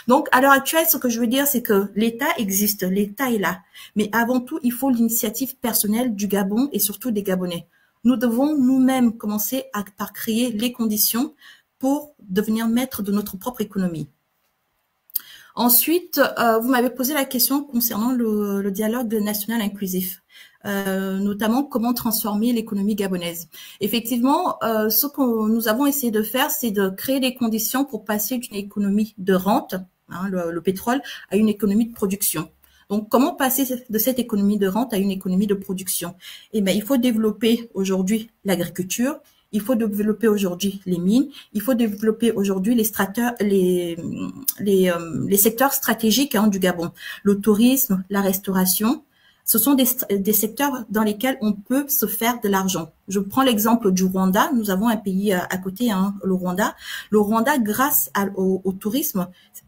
Donc, à l'heure actuelle, ce que je veux dire, c'est que l'État existe, l'État est là. Mais avant tout, il faut l'initiative personnelle du Gabon et surtout des Gabonais. Nous devons nous-mêmes commencer par créer les conditions pour devenir maître de notre propre économie. Ensuite, vous m'avez posé la question concernant le dialogue national inclusif. Notamment comment transformer l'économie gabonaise. Effectivement, ce que nous avons essayé de faire, c'est de créer les conditions pour passer d'une économie de rente, hein, le pétrole, à une économie de production. Donc, comment passer de cette économie de rente à une économie de production? Eh bien, il faut développer aujourd'hui l'agriculture, il faut développer aujourd'hui les mines, il faut développer aujourd'hui les secteurs stratégiques hein, du Gabon, le tourisme, la restauration. Ce sont des secteurs dans lesquels on peut se faire de l'argent. Je prends l'exemple du Rwanda. Nous avons un pays à côté, hein, le Rwanda. Le Rwanda, grâce au tourisme,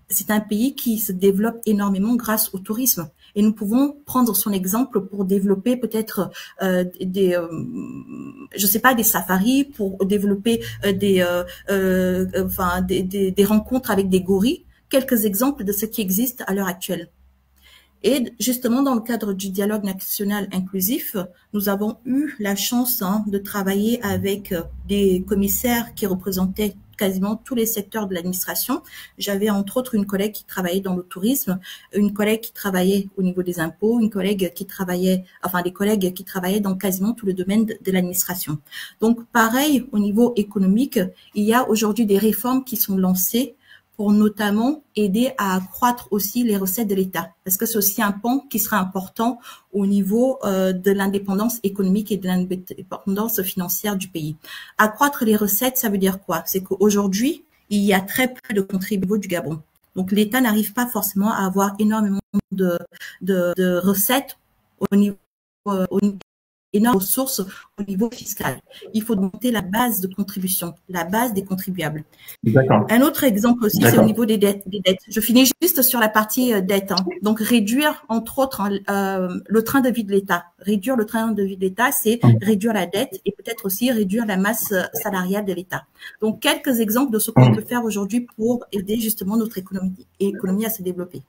c'est un pays qui se développe énormément grâce au tourisme. Et nous pouvons prendre son exemple pour développer peut-être des safaris, pour développer des rencontres avec des gorilles. Quelques exemples de ce qui existe à l'heure actuelle. Et justement, dans le cadre du dialogue national inclusif, nous avons eu la chance de travailler avec des commissaires qui représentaient quasiment tous les secteurs de l'administration. J'avais entre autres une collègue qui travaillait dans le tourisme, une collègue qui travaillait au niveau des impôts, des collègues qui travaillaient dans quasiment tout le domaine de l'administration. Donc, pareil, au niveau économique, il y a aujourd'hui des réformes qui sont lancées pour notamment aider à accroître aussi les recettes de l'État. Parce que c'est aussi un pan qui sera important au niveau de l'indépendance économique et de l'indépendance financière du pays. Accroître les recettes, ça veut dire quoi? C'est qu'aujourd'hui, il y a très peu de contribuables du Gabon. Donc l'État n'arrive pas forcément à avoir énormément de recettes au niveau énormes ressources au niveau fiscal. Il faut monter la base de contribution, la base des contribuables. Un autre exemple aussi, c'est au niveau des dettes. Je finis juste sur la partie dette. Hein. Donc, réduire, entre autres, le train de vie de l'État. Réduire le train de vie de l'État, c'est réduire la dette et peut-être aussi réduire la masse salariale de l'État. Donc, quelques exemples de ce qu'on peut faire aujourd'hui pour aider justement notre économie à se développer.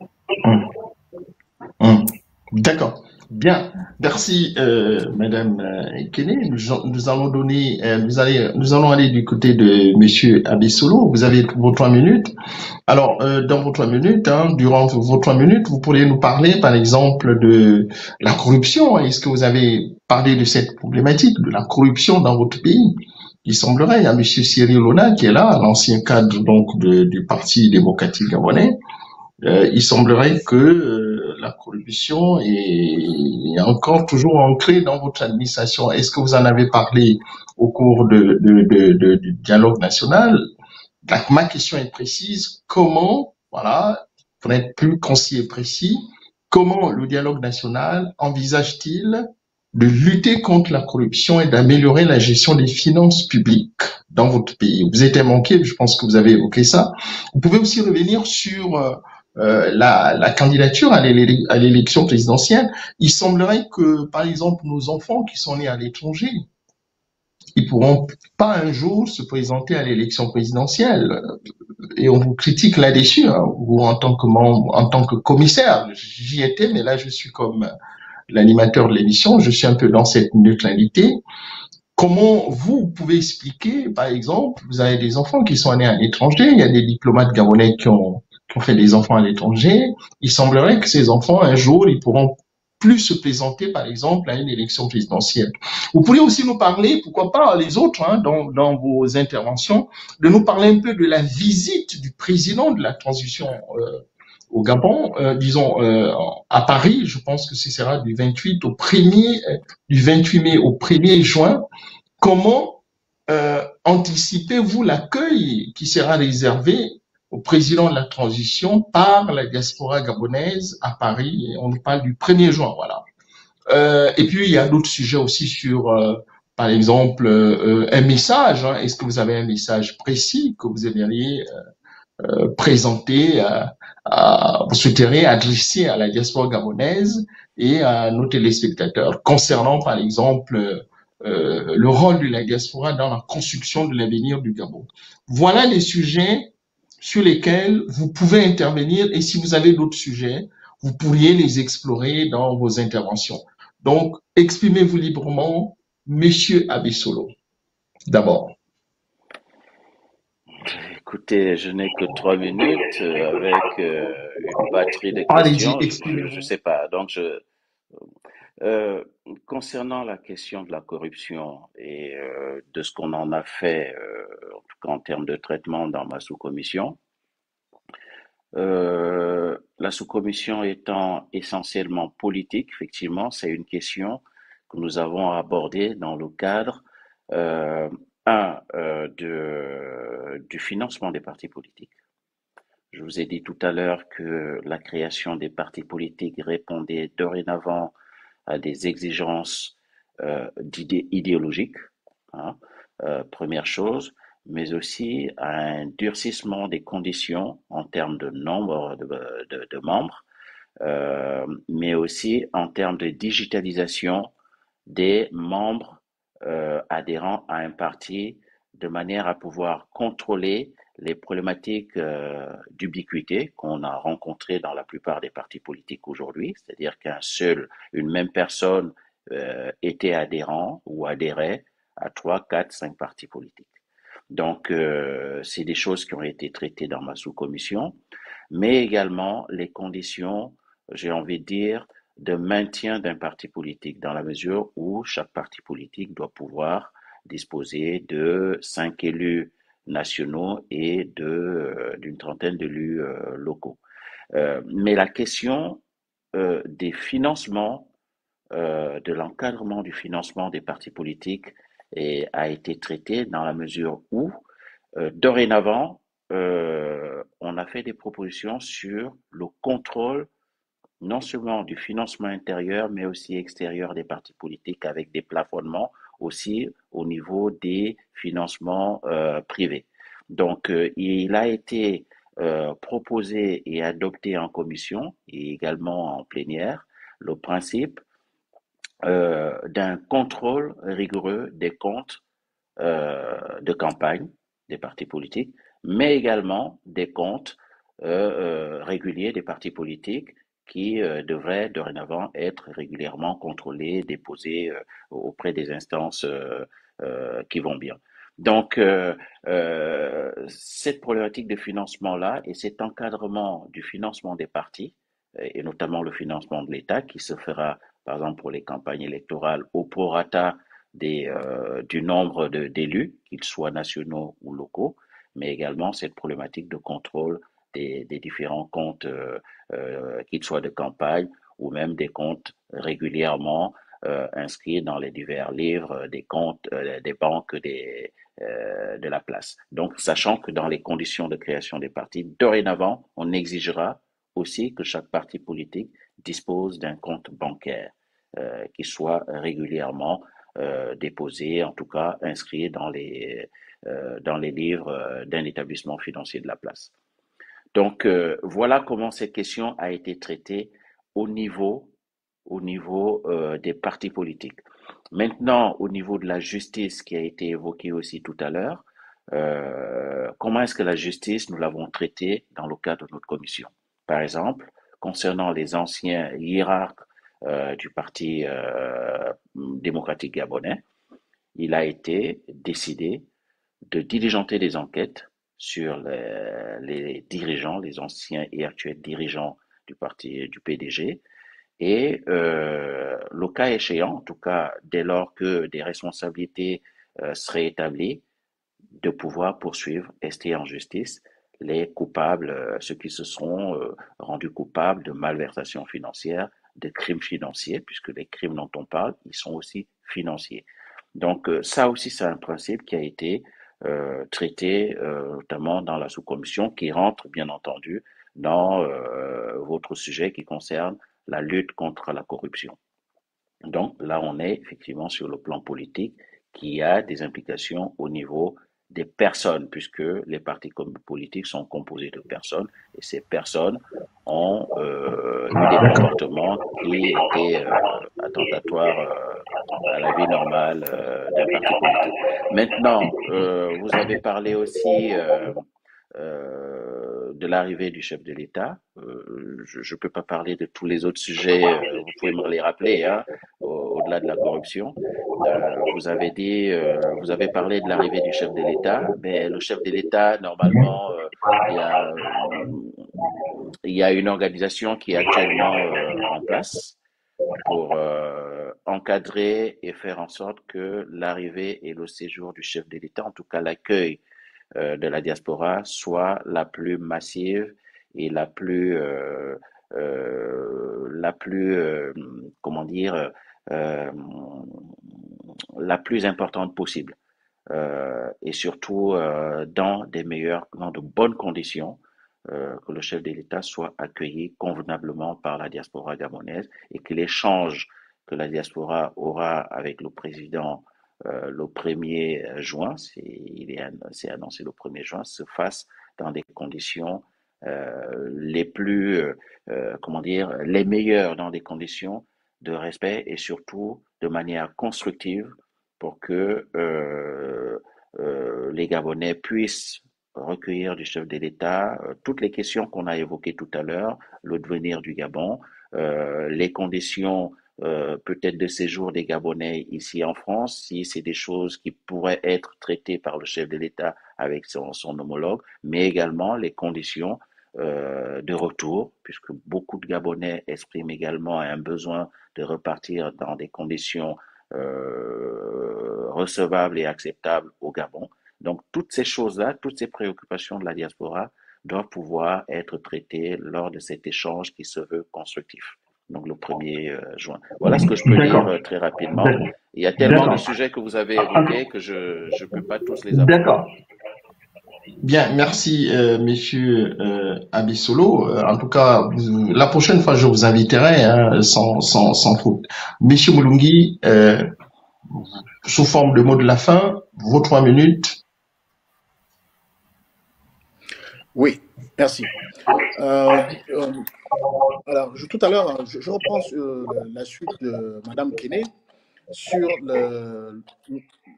D'accord. Bien, merci Madame Ekene. Nous allons aller du côté de Monsieur Abessolo. Vous avez vos 3 minutes. Alors, dans vos 3 minutes, durant vos 3 minutes, vous pourriez nous parler, par exemple, de la corruption. Est-ce que vous avez parlé de cette problématique de la corruption dans votre pays? Il semblerait, il y a Monsieur Cyril Ona qui est là, l'ancien cadre donc du Parti démocratique gabonais. Il semblerait que la corruption est encore toujours ancrée dans votre administration. Est-ce que vous en avez parlé au cours du dialogue national? Ma question est précise. Comment, voilà, pour être plus concis et précis, comment le dialogue national envisage-t-il de lutter contre la corruption et d'améliorer la gestion des finances publiques dans votre pays? Vous êtes manqué, je pense que vous avez évoqué ça. Vous pouvez aussi revenir sur la candidature à l'élection présidentielle. Il semblerait que, par exemple, nos enfants qui sont nés à l'étranger, ils pourront pas un jour se présenter à l'élection présidentielle. Et on vous critique là-dessus, hein, vous en tant que commissaire. J'y étais, mais là je suis comme l'animateur de l'émission, je suis un peu dans cette neutralité. Comment vous pouvez expliquer, par exemple, vous avez des enfants qui sont nés à l'étranger, il y a des diplomates gabonais qui ont fait des enfants à l'étranger, il semblerait que ces enfants, un jour, ils pourront plus se présenter, par exemple, à une élection présidentielle. Vous pourriez aussi nous parler, pourquoi pas les autres, hein, dans vos interventions, de nous parler un peu de la visite du président de la transition au Gabon, disons à Paris, je pense que ce sera du 28 au 1er, du 28 mai au 1er juin. Comment anticipez-vous l'accueil qui sera réservé au président de la transition par la diaspora gabonaise à Paris? On parle du 1er juin, voilà. Et puis, il y a d'autres sujets aussi sur, par exemple, un message. Hein. Est-ce que vous avez un message précis que vous aimeriez présenter, vous souhaiteriez adresser à la diaspora gabonaise et à nos téléspectateurs concernant, par exemple, le rôle de la diaspora dans la construction de l'avenir du Gabon? Voilà les sujets sur lesquels vous pouvez intervenir, et si vous avez d'autres sujets, vous pourriez les explorer dans vos interventions. Donc, exprimez-vous librement, Monsieur Abessolo, d'abord. Écoutez, je n'ai que 3 minutes avec une batterie de questions. Je ne sais pas. Donc, concernant la question de la corruption et de ce qu'on en a fait, en tout cas en termes de traitement dans ma sous-commission, la sous-commission étant essentiellement politique, effectivement, c'est une question que nous avons abordée dans le cadre du financement des partis politiques. Je vous ai dit tout à l'heure que la création des partis politiques répondait dorénavant à des exigences idéologiques, hein, première chose, mais aussi à un durcissement des conditions en termes de nombre de membres, mais aussi en termes de digitalisation des membres adhérents à un parti, de manière à pouvoir contrôler les problématiques d'ubiquité qu'on a rencontrées dans la plupart des partis politiques aujourd'hui, c'est-à-dire une même personne était adhérent ou adhérait à 3, 4, 5 partis politiques. Donc, c'est des choses qui ont été traitées dans ma sous-commission, mais également les conditions, j'ai envie de dire, de maintien d'un parti politique, dans la mesure où chaque parti politique doit pouvoir disposer de 5 élus nationaux et d'une trentaine d'élus locaux. Mais la question des financements, de l'encadrement du financement des partis politiques a été traitée dans la mesure où, dorénavant, on a fait des propositions sur le contrôle non seulement du financement intérieur, mais aussi extérieur des partis politiques, avec des plafonnements aussi au niveau des financements privés. Donc, il a été proposé et adopté en commission et également en plénière le principe d'un contrôle rigoureux des comptes de campagne des partis politiques, mais également des comptes réguliers des partis politiques qui devraient dorénavant être régulièrement contrôlés, déposés auprès des instances qui vont bien. Donc, cette problématique de financement-là et cet encadrement du financement des partis, et notamment le financement de l'État, qui se fera, par exemple, pour les campagnes électorales au prorata du nombre d'élus, qu'ils soient nationaux ou locaux, mais également cette problématique de contrôle des différents comptes, qu'ils soient de campagne ou même des comptes régulièrement inscrits dans les divers livres des comptes des banques de la place. Donc, sachant que dans les conditions de création des partis, dorénavant, on exigera aussi que chaque parti politique dispose d'un compte bancaire qui soit régulièrement déposé, en tout cas inscrit dans les livres d'un établissement financier de la place. Donc, voilà comment cette question a été traitée au niveau des partis politiques. Maintenant, au niveau de la justice qui a été évoquée aussi tout à l'heure, comment est-ce que la justice, nous l'avons traitée dans le cadre de notre commission? Par exemple, concernant les anciens hiérarques du Parti démocratique gabonais, il a été décidé de diligenter des enquêtes sur les dirigeants, les anciens et actuels dirigeants du parti du PDG, et le cas échéant, en tout cas dès lors que des responsabilités seraient établies, de pouvoir poursuivre, rester en justice les coupables, ceux qui se sont rendus coupables de malversation financière, de crimes financiers, puisque les crimes dont on parle, ils sont aussi financiers. Donc ça aussi, c'est un principe qui a été traité notamment dans la sous-commission, qui rentre bien entendu dans votre sujet qui concerne la lutte contre la corruption. Donc là, on est effectivement sur le plan politique qui a des implications au niveau des personnes, puisque les partis politiques sont composés de personnes, et ces personnes ont eu des comportements qui étaient attentatoires à la vie normale d'un parti politique. Maintenant, vous avez parlé aussi de l'arrivée du chef de l'État. Je ne peux pas parler de tous les autres sujets, vous pouvez me les rappeler, hein, au-delà de la corruption. Vous avez parlé de l'arrivée du chef de l'État, mais le chef de l'État, normalement, il y a une organisation qui est actuellement en place pour encadrer et faire en sorte que l'arrivée et le séjour du chef de l'État, en tout cas l'accueil de la diaspora, soit la plus massive et la plus comment dire, la plus importante possible, et surtout dans de bonnes conditions, que le chef de l'État soit accueilli convenablement par la diaspora gabonaise et que l'échange que la diaspora aura avec le président le 1er juin, c'est annoncé le 1er juin, se fasse dans des conditions les plus, les meilleures, dans des conditions de respect et surtout de manière constructive pour que les Gabonais puissent recueillir du chef de l'État toutes les questions qu'on a évoquées tout à l'heure, le devenir du Gabon, les conditions peut-être de séjour des Gabonais ici en France, si c'est des choses qui pourraient être traitées par le chef de l'État avec son homologue, mais également les conditions de retour, puisque beaucoup de Gabonais expriment également un besoin de repartir dans des conditions recevables et acceptables au Gabon. Donc toutes ces choses-là, toutes ces préoccupations de la diaspora doivent pouvoir être traitées lors de cet échange qui se veut constructif. Donc le 1er juin. Voilà ce que je peux dire très rapidement. Il y a tellement de sujets que vous avez évoqués que je ne peux pas tous les aborder. D'accord. Bien, merci Monsieur Abisolo. En tout cas, la prochaine fois, je vous inviterai sans faute. Monsieur Mulungi, sous forme de mot de la fin, vos 3 minutes. Oui, merci. Alors, tout à l'heure, je reprends la suite de Madame Kene sur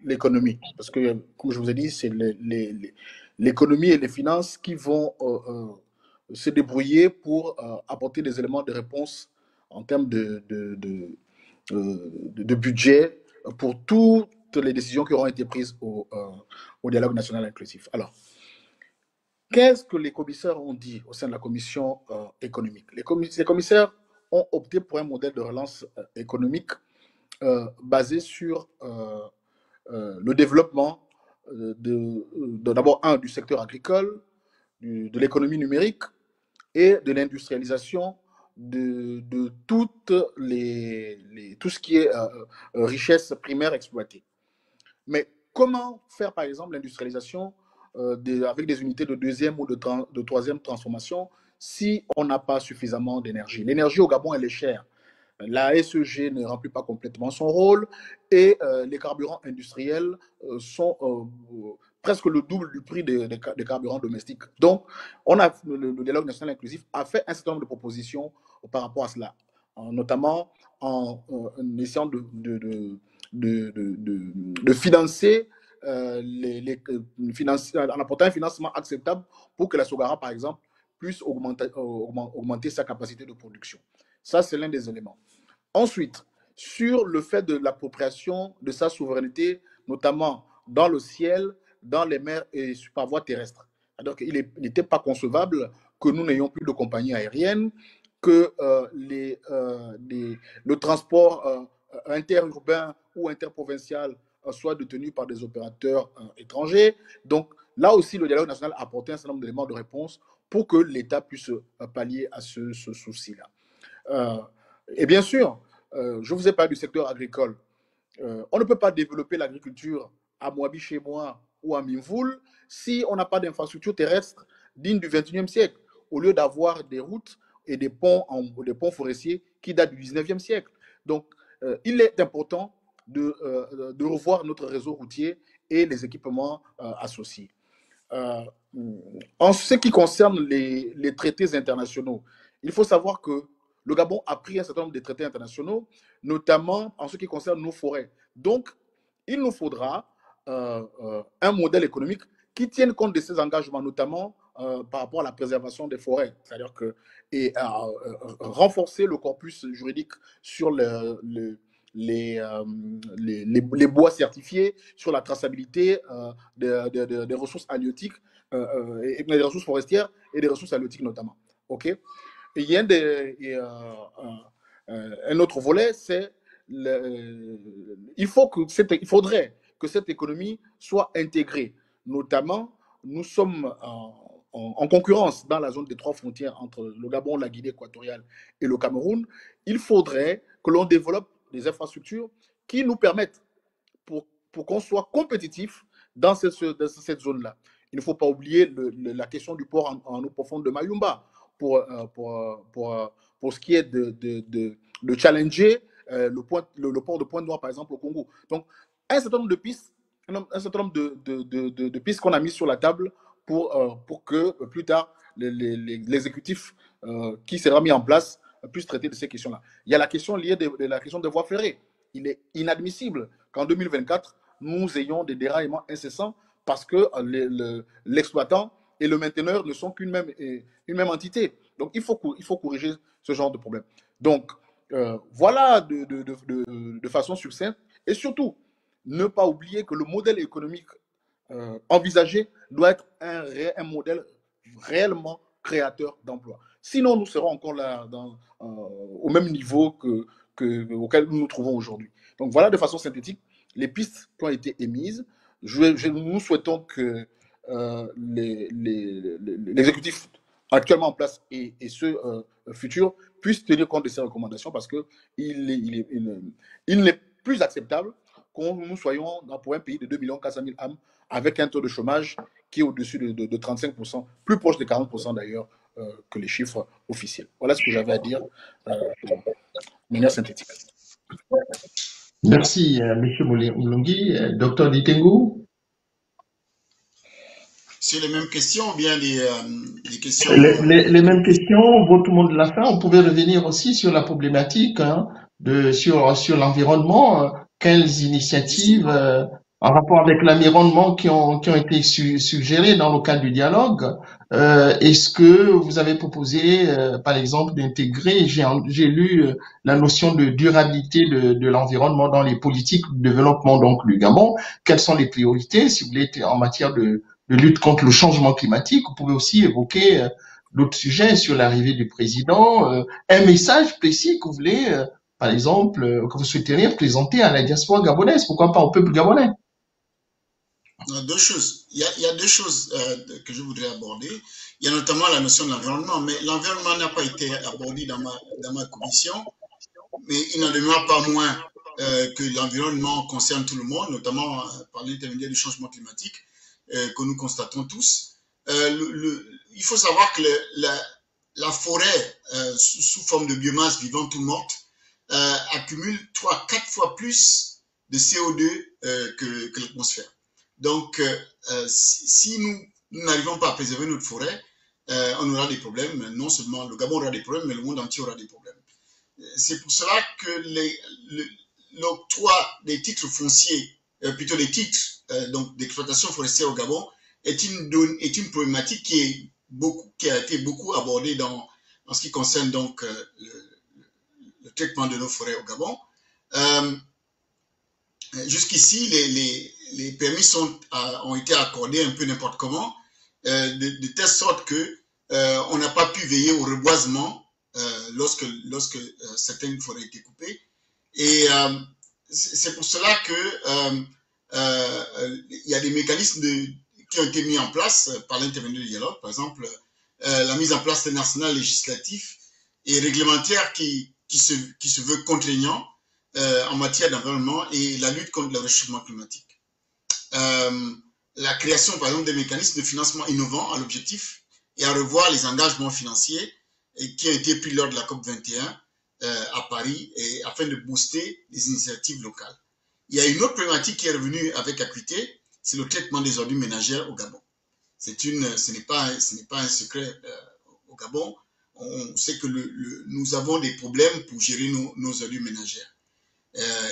l'économie. Parce que, comme je vous ai dit, c'est l'économie et les finances qui vont se débrouiller pour apporter des éléments de réponse en termes de budget pour toutes les décisions qui auront été prises au dialogue national inclusif. Alors, qu'est-ce que les commissaires ont dit au sein de la commission économique? Les commissaires ont opté pour un modèle de relance économique basé sur le développement d'abord du secteur agricole, de l'économie numérique et de l'industrialisation de tout ce qui est richesse primaire exploitée. Mais comment faire, par exemple, l'industrialisation avec des unités de deuxième ou de troisième transformation si on n'a pas suffisamment d'énergie? L'énergie au Gabon, elle est chère. La SEG ne remplit pas complètement son rôle et les carburants industriels sont presque le double du prix des carburants domestiques. Donc, le dialogue national inclusif a fait un certain nombre de propositions par rapport à cela, notamment en essayant de financer en apportant un financement acceptable pour que la Sogara, par exemple, puisse augmenter sa capacité de production. Ça, c'est l'un des éléments. Ensuite, sur le fait de l'appropriation de sa souveraineté, notamment dans le ciel, dans les mers et par voie terrestre. Donc, il n'était pas concevable que nous n'ayons plus de compagnie aérienne, que le transport interurbain ou interprovincial soit détenu par des opérateurs étrangers. Donc, là aussi, le dialogue national a apporté un certain nombre d'éléments de réponse pour que l'État puisse pallier à ce souci-là. Et bien sûr, je vous ai parlé du secteur agricole. On ne peut pas développer l'agriculture à Moabi chez moi ou à Minvoul si on n'a pas d'infrastructure terrestre digne du 21e siècle, au lieu d'avoir des routes et des ponts forestiers qui datent du 19e siècle. Donc, il est important de revoir notre réseau routier et les équipements associés. En ce qui concerne les traités internationaux, il faut savoir que le Gabon a pris un certain nombre de traités internationaux, notamment en ce qui concerne nos forêts. Donc, il nous faudra un modèle économique qui tienne compte de ces engagements, notamment par rapport à la préservation des forêts, c'est-à-dire que renforcer le corpus juridique sur les bois certifiés, sur la traçabilité des ressources halieutiques, des ressources forestières et des ressources halieutiques notamment. Okay? Et il y a un autre volet, c'est il faudrait que cette économie soit intégrée. Notamment, nous sommes en concurrence dans la zone des 3 frontières entre le Gabon, la Guinée équatoriale et le Cameroun. Il faudrait que l'on développe des infrastructures qui nous permettent pour qu'on soit compétitif dans cette zone-là. Il ne faut pas oublier la question du port en eau profonde de Mayumba pour ce qui est de challenger le port de Pointe-Noire, par exemple, au Congo. Donc, un certain nombre de pistes, de pistes qu'on a mises sur la table pour que plus tard, l'exécutif qui sera mis en place puisse traiter de ces questions-là. Il y a la question liée de la question des voies ferrées. Il est inadmissible qu'en 2024, nous ayons des déraillements incessants parce que l'exploitant et le mainteneur ne sont qu'une même entité. Donc, il faut corriger ce genre de problème. Donc, voilà de façon succincte. Et surtout, ne pas oublier que le modèle économique envisagé doit être un modèle réellement créateur d'emplois. Sinon, nous serons encore là au même niveau auquel nous nous trouvons aujourd'hui. Donc, voilà de façon synthétique les pistes qui ont été émises. Nous souhaitons que l'exécutif actuellement en place et ceux futurs puissent tenir compte de ces recommandations parce qu'il n'est plus acceptable que nous soyons pour un pays de 2 400 000 âmes avec un taux de chômage qui est au-dessus de 35%, plus proche de 40% d'ailleurs que les chiffres officiels. Voilà ce que j'avais à dire de manière synthétique. Merci, M. Moulongi. Dr Ditengu. C'est les mêmes questions ou bien des questions les mêmes questions, tout le monde l'a fait. On pouvait revenir aussi sur la problématique sur l'environnement. Quelles initiatives en rapport avec l'environnement qui ont été suggérées dans le cadre du dialogue? Est-ce que vous avez proposé, par exemple, d'intégrer, j'ai lu la notion de durabilité de l'environnement dans les politiques de développement donc du Gabon. Quelles sont les priorités, si vous voulez, en matière de lutte contre le changement climatique? Vous pouvez aussi évoquer d'autres sujets sur l'arrivée du président, un message précis que vous voulez, par exemple, que vous souhaiteriez présenter à la diaspora gabonaise, pourquoi pas au peuple gabonais? Deux choses. Il y a deux choses que je voudrais aborder. Il y a notamment la notion de l'environnement, mais l'environnement n'a pas été abordé dans ma commission, mais il n'en demeure pas moins que l'environnement concerne tout le monde, notamment par l'intermédiaire du changement climatique que nous constatons tous. Il faut savoir que la forêt, sous forme de biomasse vivante ou morte, accumule 3-4 fois plus de CO2 que l'atmosphère. Donc, si nous n'arrivons pas à préserver notre forêt, on aura des problèmes. Non seulement le Gabon aura des problèmes, mais le monde entier aura des problèmes. C'est pour cela que l'octroi des titres fonciers, plutôt des titres donc d'exploitation forestière au Gabon, est une problématique qui a été beaucoup abordée en ce qui concerne donc le traitement de nos forêts au Gabon. Jusqu'ici, les permis ont été accordés un peu n'importe comment, de telle sorte que on n'a pas pu veiller au reboisement lorsque certaines forêts étaient coupées. Et c'est pour cela que il y a des mécanismes qui ont été mis en place par l'intermédiaire du dialogue, par exemple la mise en place d'un arsenal législatif et réglementaire qui se veut contraignant en matière d'environnement et la lutte contre le réchauffement climatique. La création, par exemple, des mécanismes de financement innovants à l'objectif et à revoir les engagements financiers qui ont été pris lors de la COP21 à Paris et afin de booster les initiatives locales. Il y a une autre problématique qui est revenue avec acuité, c'est le traitement des ordures ménagères au Gabon. Ce n'est pas un secret au Gabon. On sait que nous avons des problèmes pour gérer nos ordures ménagères.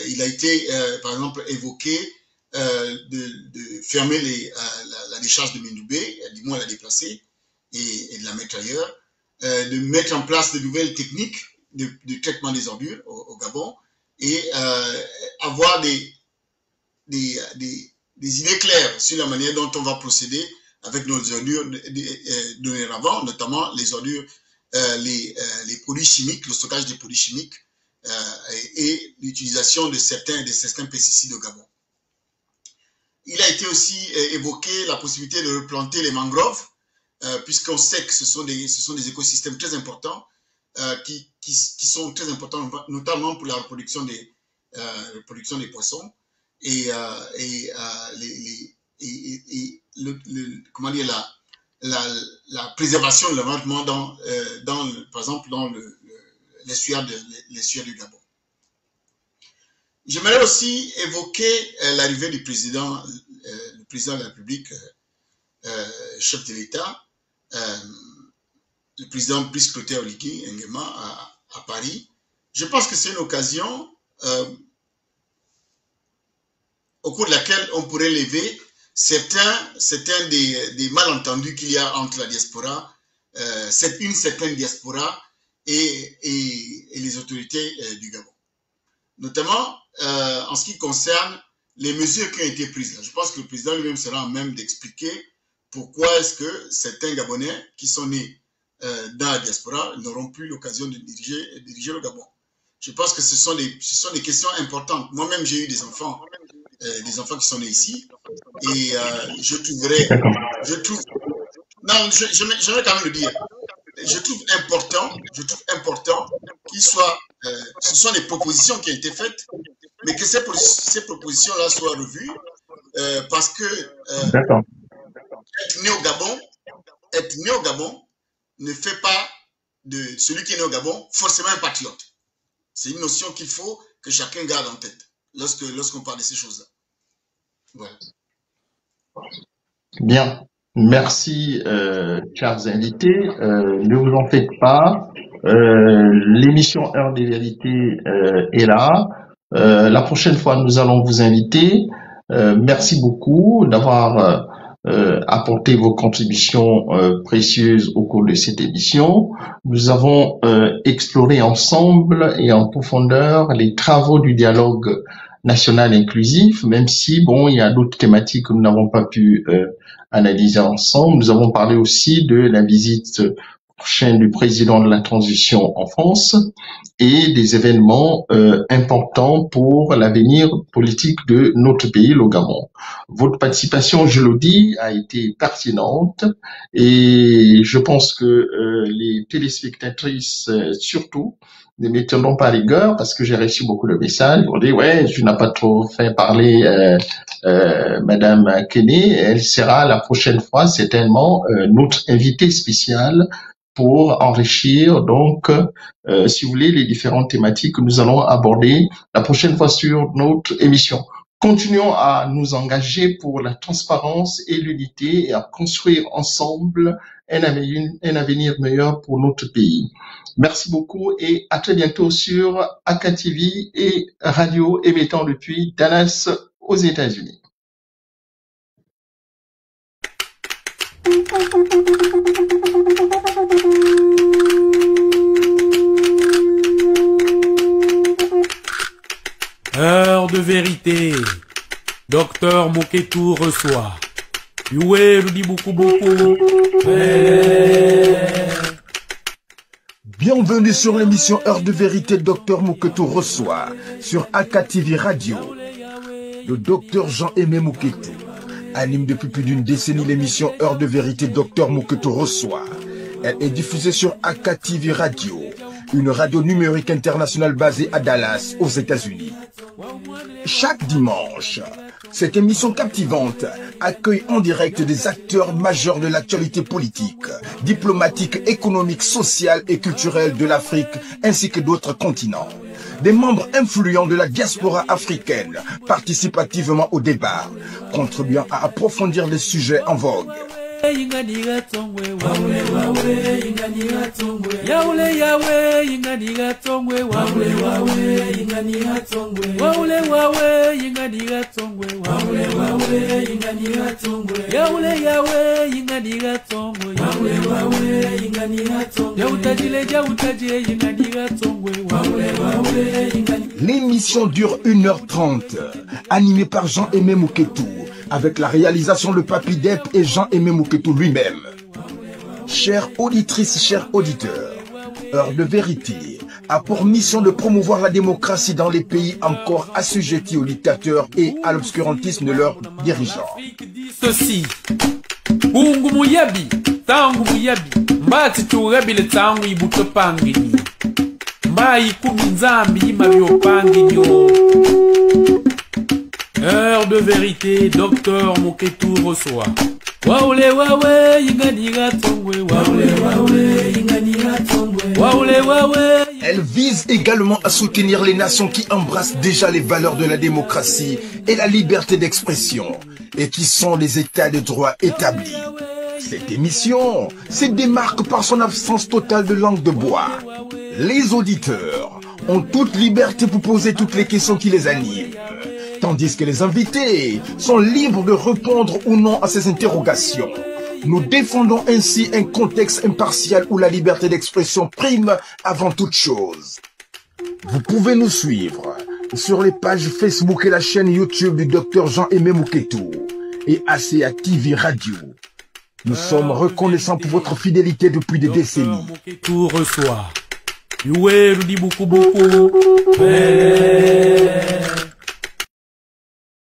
Il a été, par exemple, évoqué de fermer la décharge de Mendoubé, du moins la déplacer et de la mettre ailleurs, de mettre en place de nouvelles techniques de traitement des ordures au Gabon et avoir des idées claires sur la manière dont on va procéder avec nos ordures dorénavant, notamment les ordures, les produits chimiques, le stockage des produits chimiques et l'utilisation de certains pesticides au Gabon. Il a été aussi évoqué la possibilité de replanter les mangroves, puisqu'on sait que ce sont des écosystèmes très importants, qui sont très importants, notamment pour la reproduction des poissons et comment dire, la préservation de l'environnement par exemple dans l'estuaire du Gabon. J'aimerais aussi évoquer l'arrivée du président de la République, chef de l'État, le président Brice Clotaire Oligui Nguema à Paris. Je pense que c'est une occasion au cours de laquelle on pourrait lever certains des malentendus qu'il y a entre la diaspora, une certaine diaspora et les autorités du Gabon. Notamment en ce qui concerne les mesures qui ont été prises là. Je pense que le président lui-même sera en même d'expliquer pourquoi est-ce que certains Gabonais qui sont nés dans la diaspora n'auront plus l'occasion de diriger le Gabon. Je pense que ce sont des questions importantes. Moi-même, j'ai eu des enfants qui sont nés ici et j'aimerais quand même le dire. Je trouve important qu'il soit, ce sont des propositions qui ont été faites, mais que ces propositions-là soient revues, parce que être né au Gabon ne fait pas de celui qui est né au Gabon forcément un patriote. C'est une notion qu'il faut que chacun garde en tête lorsqu'on parle de ces choses-là. Voilà. Bien. Merci, chers invités. Ne vous en faites pas. L'émission Heure des Vérités est là. La prochaine fois, nous allons vous inviter. Merci beaucoup d'avoir apporté vos contributions précieuses au cours de cette émission. Nous avons exploré ensemble et en profondeur les travaux du dialogue national inclusif, même si, bon, il y a d'autres thématiques que nous n'avons pas pu analyser ensemble. Nous avons parlé aussi de la visite prochaine du président de la transition en France et des événements importants pour l'avenir politique de notre pays, le Gabon. Votre participation, je le dis, a été pertinente et je pense que les téléspectatrices, surtout, ne m'étonneront pas à rigueur parce que j'ai reçu beaucoup de messages. On dit, ouais, je n'ai pas trop fait parler Madame Kenny. Elle sera la prochaine fois certainement notre invitée spéciale pour enrichir donc, si vous voulez, les différentes thématiques que nous allons aborder la prochaine fois sur notre émission. Continuons à nous engager pour la transparence et l'unité et à construire ensemble un avenir meilleur pour notre pays. Merci beaucoup et à très bientôt sur AK TV et radio émettant depuis Dallas aux États-Unis. Heure de vérité. Docteur Moketou reçoit. Youé le dit beaucoup. Bienvenue sur l'émission Heure de vérité. Docteur Moketou reçoit sur AK TV Radio. Le docteur Jean-Aimé Moketou anime depuis plus d'une décennie l'émission Heure de vérité Dr Moketo reçoit. Elle est diffusée sur AKTV Radio, une radio numérique internationale basée à Dallas, aux États-Unis. Chaque dimanche, cette émission captivante accueille en direct des acteurs majeurs de l'actualité politique, diplomatique, économique, sociale et culturelle de l'Afrique ainsi que d'autres continents. Des membres influents de la diaspora africaine participent activement au débat, contribuant à approfondir les sujets en vogue. L'émission dure 1h30, animée par Jean-Aimé Moketou, avec la réalisation de Papi Dep et Jean-Aimé Moketou lui-même. Chères auditrices, chers auditeurs, Heure de vérité a pour mission de promouvoir la démocratie dans les pays encore assujettis aux dictateurs et à l'obscurantisme de leurs dirigeants. Ceci, Bungu Muyabi, Tangu Muyabi, Mbati Turabi le Tangu Ibuto Pangini, Mbai Kuminzambi Mabio Pangini. Heure de vérité, Dr Moketou reçoit. Waoule wawe, inganiga tongwe, waoule wawe, inganiga tongwe, waoule wawe. Elle vise également à soutenir les nations qui embrassent déjà les valeurs de la démocratie et la liberté d'expression, et qui sont les états de droit établis. Cette émission se démarque par son absence totale de langue de bois. Les auditeurs ont toute liberté pour poser toutes les questions qui les animent, tandis que les invités sont libres de répondre ou non à ces interrogations. Nous défendons ainsi un contexte impartial où la liberté d'expression prime avant toute chose. Vous pouvez nous suivre sur les pages Facebook et la chaîne YouTube du Dr Jean-Aimé Moketou et AKTV Radio. Nous sommes reconnaissants pour votre fidélité depuis des décennies. Moketou reçoit. Youé, nous dit beaucoup.